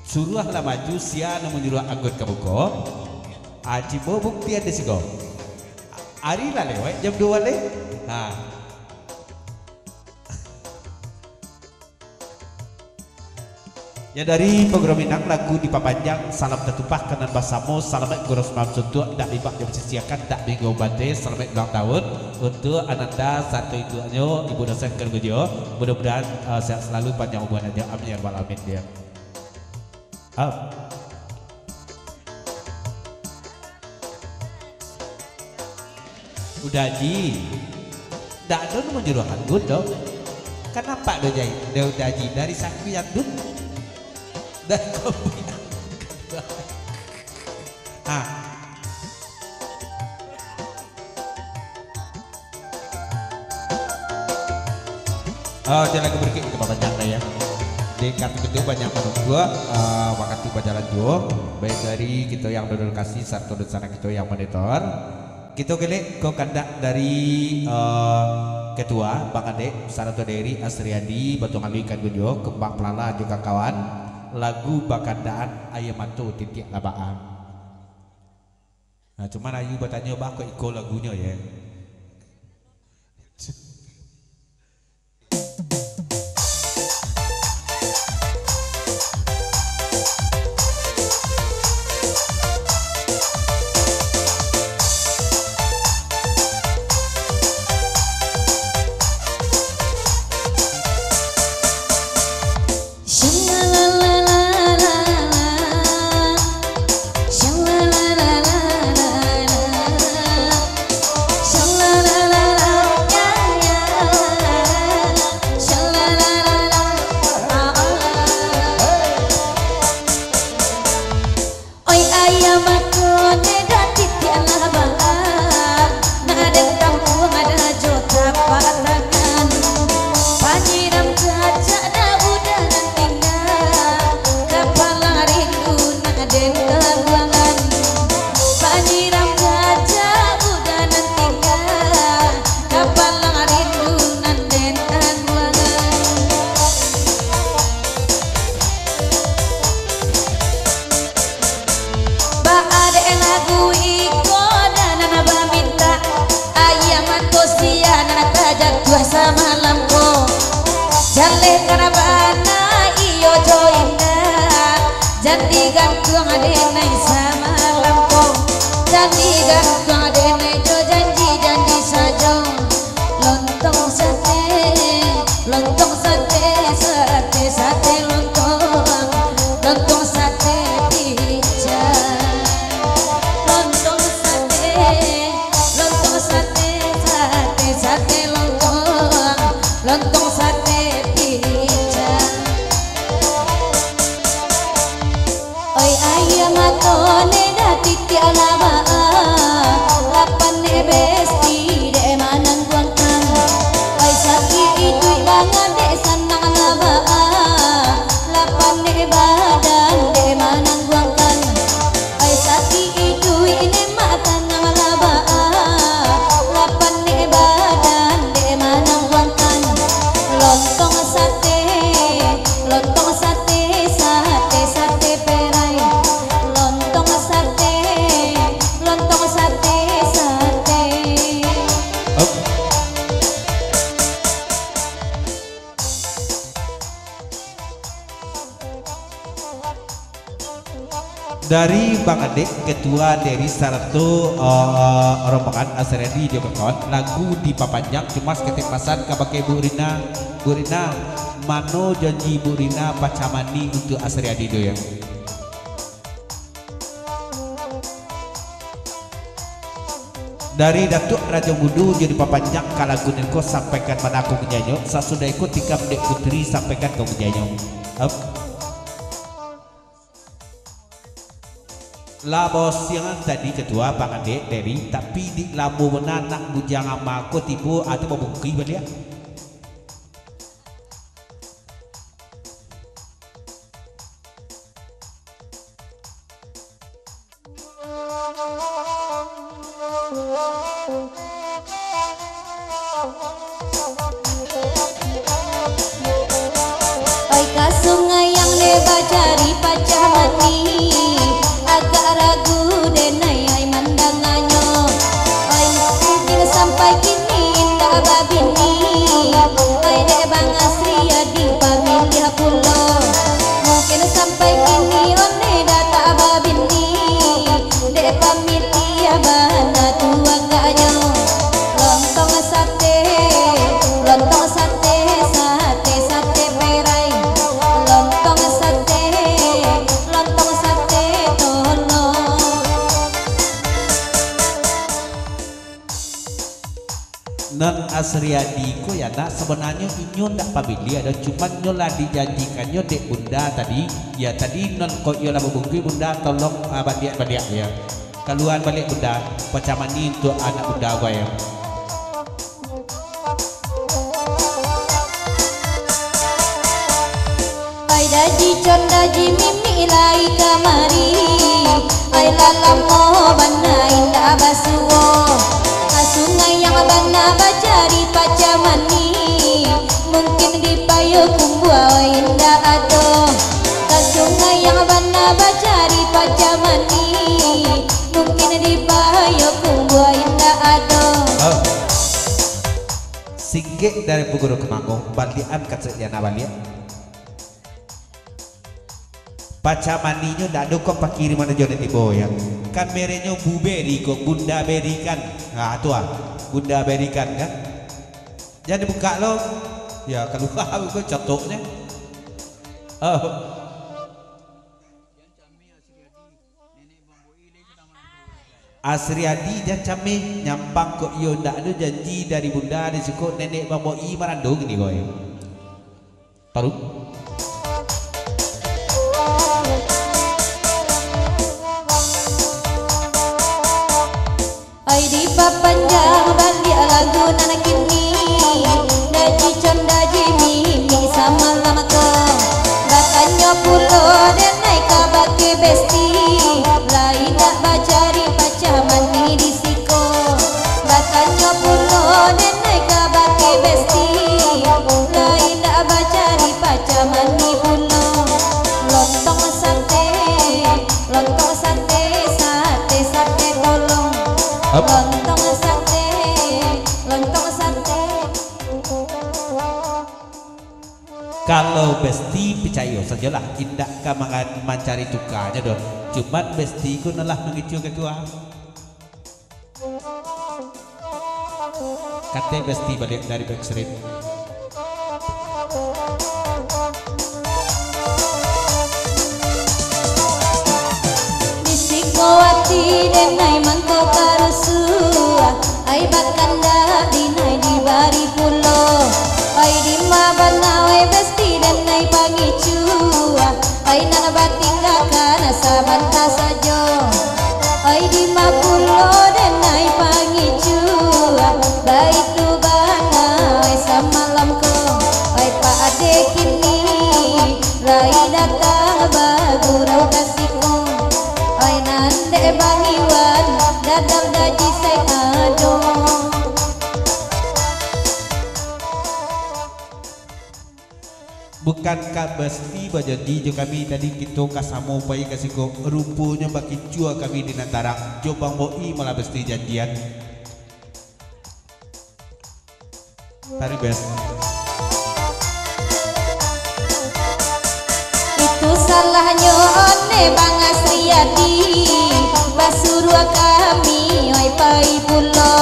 suruhlah maju siana menyuruh anggot kabuko aji bo bukti ada sih go ari lah lewat jam 2 le Ya dari program Minang lagu di papanjang salam tertumpah kanan basamo selamat Guros Mam Suntuk dak libak jam sisiakan dak minggu bante selamat ulang tahun untuk Ananda satu itu anyo ibu dosen kerja mudah-mudahan sehat selalu panjang umur aja amin ya rabbal alamin dia. Udah ji dak ada menjuruhan gun dong kenapa do jai udah ji dari sakti yang dun dan kopi jalan keberkit ke panjang ya di kartu itu banyak menurut gua waktu berjalan dua baik dari kita yang dodol kasih satu dan sana kita yang monitor kita kali kau kandak dari ketua Bang Ade Saratu Deri Asriadi Batu Ngali Ikan Gunjo Kembang Pelala juga kawan lagu bakandaan ayam matu titik labaan. Nah cuman ayu bertanya bako iko lagunya ya. Jangan gantung adenai sama lampau, jangan gantung adenai jo janji saja. Lontong sate, sate lontong sate pica. Lontong sate lontong sate pica. Oi ayam matone dati tialaba lapan ne besti de manang kuangkan. Oi saki itu bangan de sanang laba lapan ne badan de manang kuangkan. Oi saki itu ini makan laba lapan ne badan de manang kuangkan. Lontong sate sate perai. Lontong sate dari Bang Adek ketua dari satu rombongan Asredi juga kawan lagu di papanjang cuma ketepasan kabake Bu Rina mano janji Bu Rina pacamani untuk Asredi do ya. Dari Datuk Raja Budu jadi papanjang kalagu nengko sampaikan pada aku menyanyi sasudah ikut tikam dek putri sampaikan ke menyanyi. Labos yang tadi ketua Bang Ade dari tapi di labu menanak bujang ama ko tipu atau membungki balik. Oi ka sungai yang leba cari pacamani agak ragu denai ai mandangannya. Oi mungkin sampai kini indah babini. Oi dek Bang Asri di pamilih pulau. Mungkin Non Asriadi ko ya nak sebenarnya inyo ndak pamili ada cuma nyo lah dijanjikannya dek bunda tadi ya tadi non kok yo lah bungki bunda tolong balik ya keluar balik bunda pacaman ini untuk anak bunda gua ya. Ai daji con daji mimi lai kamari ai lalamo bana indah basuwo sungai yang bana bacari pacamani mungkin di payo kumbuai indah ado ke sungai yang bana bacari pacamani mungkin di payo kumbuai indah ado singgih dari Buguru Kemango balian katsediana balian pacamaninya dak ada kok pakiri mana jone tibo ya kan merenya bu beri kok bunda berikan nah tu bunda berikan kan jadi buka lo ya kalau kau cotoknya Asriadi dia cami nyampang kok yo ndak ada janji dari bunda di siku nenek bang boi marandong ni boy taruh ai di papanjang balik lagu nana kini daji con daji mimi sama lama ko bakanyo pulo dan naik kabake besti lain dak bacari pacamani di siko bakanyo pulo dan naik kabake besti lain dak bacari pacamani pulo lontong sate sate tolong lontong sate kalau besti percaya sajalah indah kamangan mencari tukanya dong cuman besti ku nalah mengicu ketua kate besti balik dari backstreet Bisikowati denai mangko karusu ai bakanda dinai di bari pulo ai di mabana we besti denai pangicu ai nana batingga kana samanta sajo ai di mapulo denai pangicu baitu bana we samalamko ai pa ade kini rai datang bagurau kasihku ai nande bangiwan dadal daji say ado bukan kak besti bajadi jo kami tadi kita kasamo pai kasiko rupanya baki cua kami di nantara jo bang boi malah besti janjian tari best itu salahnya one Bang Asriadi basurua kami oi pai pulo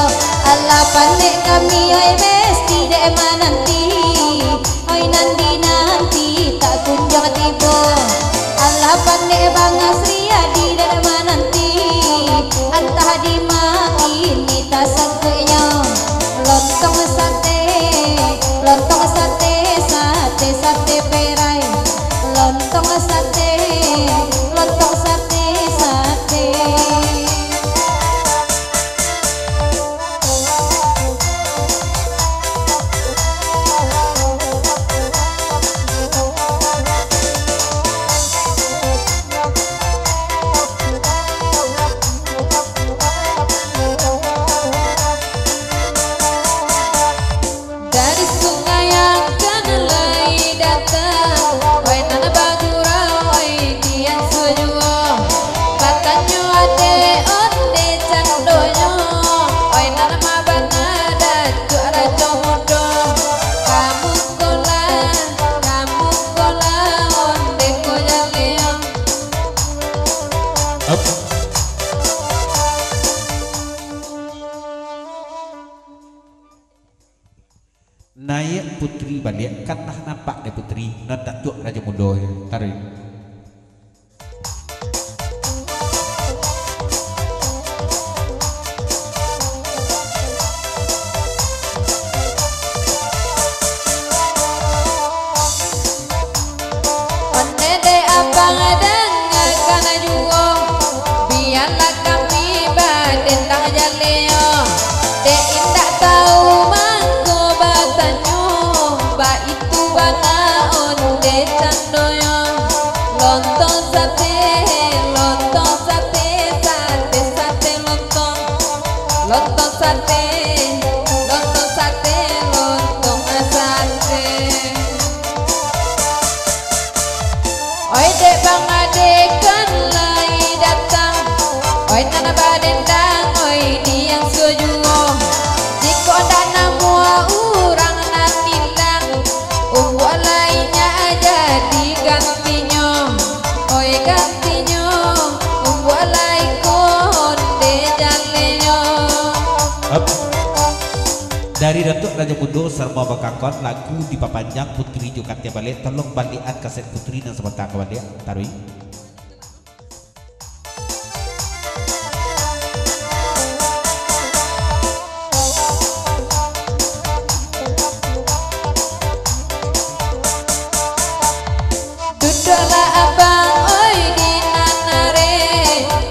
ala pandek kami oi besti dek mananti oi nanti tak kunjung tiba ala pandek Bang Asriadi dek mananti antah di ini tak sangkutnya lontong sate perai lontong sate dari sungai yang kenalai datang oi nana bagurau oi kian sujuo katanya ade onde candonyo oi nana mabana datu rajo mudo kamu kola onde kojaleo naik putri balik kan nah nampak deh putri non tak tuk raja mundo ya tarik Dari Datuk Raja Mudo Sarma Bakakon lagu dipapanjang Putri Jokatia balik. Tolong balikan kaset Putri dan sebentar ke balik Tarwi. Duduklah abang oi di nanare,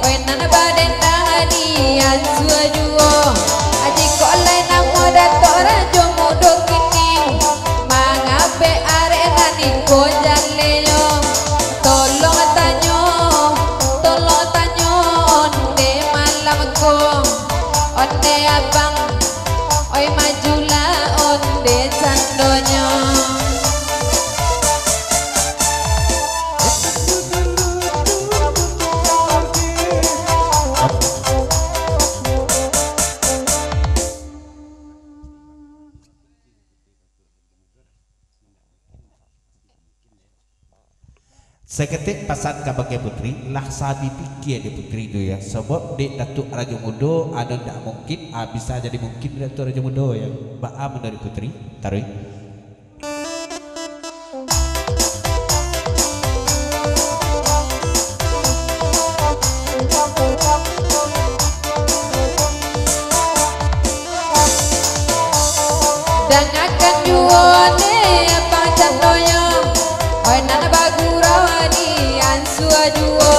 oi nana baden dahadian suajuo. Aji kok lain namo datuk raja mudo kini, mangabe arena ni ko jaleo. Tolong tanyo, onde malam ko, onde abang, oi majulah onde sandonyo. Seketik pasan kabagai putri lah sabi pikir di putri itu ya. Sebab di Datuk Raja Mudo ada tak mungkin bisa jadi mungkin Datuk Raja Mudo ya. Ba'a mendari putri Tarwi. Dan akan juone abang candoyo, oi nana bagurawani ansu ajuo.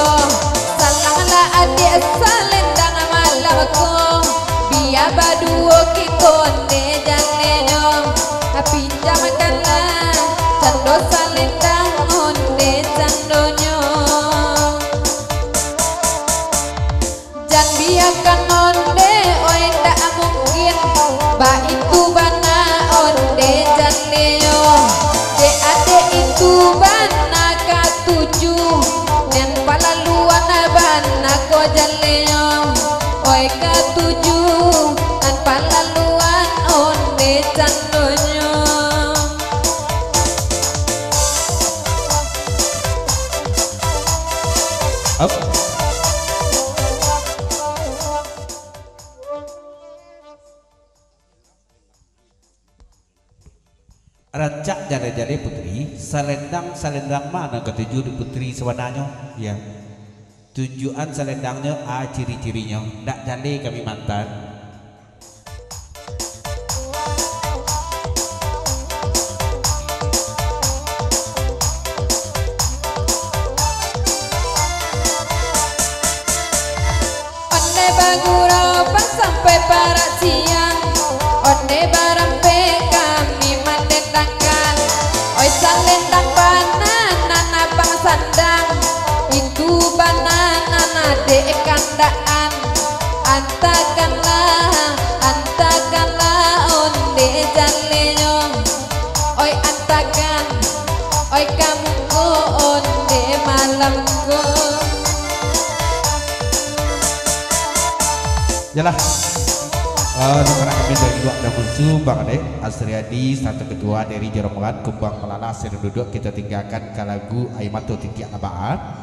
Salanglah adik salendang malam ko, biar baduo kikonde janeno. Pinjamkanlah cando salendang onde candonyo. Jan biarkan onde oi tak mungkin, ba itu bana onde jaleo. De ade itu bana katuju, dan palaluan bana ko jaleo. Oi katuju, dan palaluan onde candonyo. Up. Rancak jadi putri selendang mana ketujuh di putri sebenarnya ya. Tujuan selendangnya ciri-cirinya ndak jadi kami mantan. Onde bagurapan sampai parak siang, onde barampe kami mendendangkan. Oi salendang bananan abang sandang, itu bananan dek kandaan. Antakanlah onde jaleo. Oi antakan, oi kamu ko onde malamku. Yalah. Karena kami dari dua ada musuh Bang Ade Asriadi satu ketua dari Jeromongan Kumbang Melala Sering duduk kita tinggalkan ke lagu Aimato Tinggi Abaan.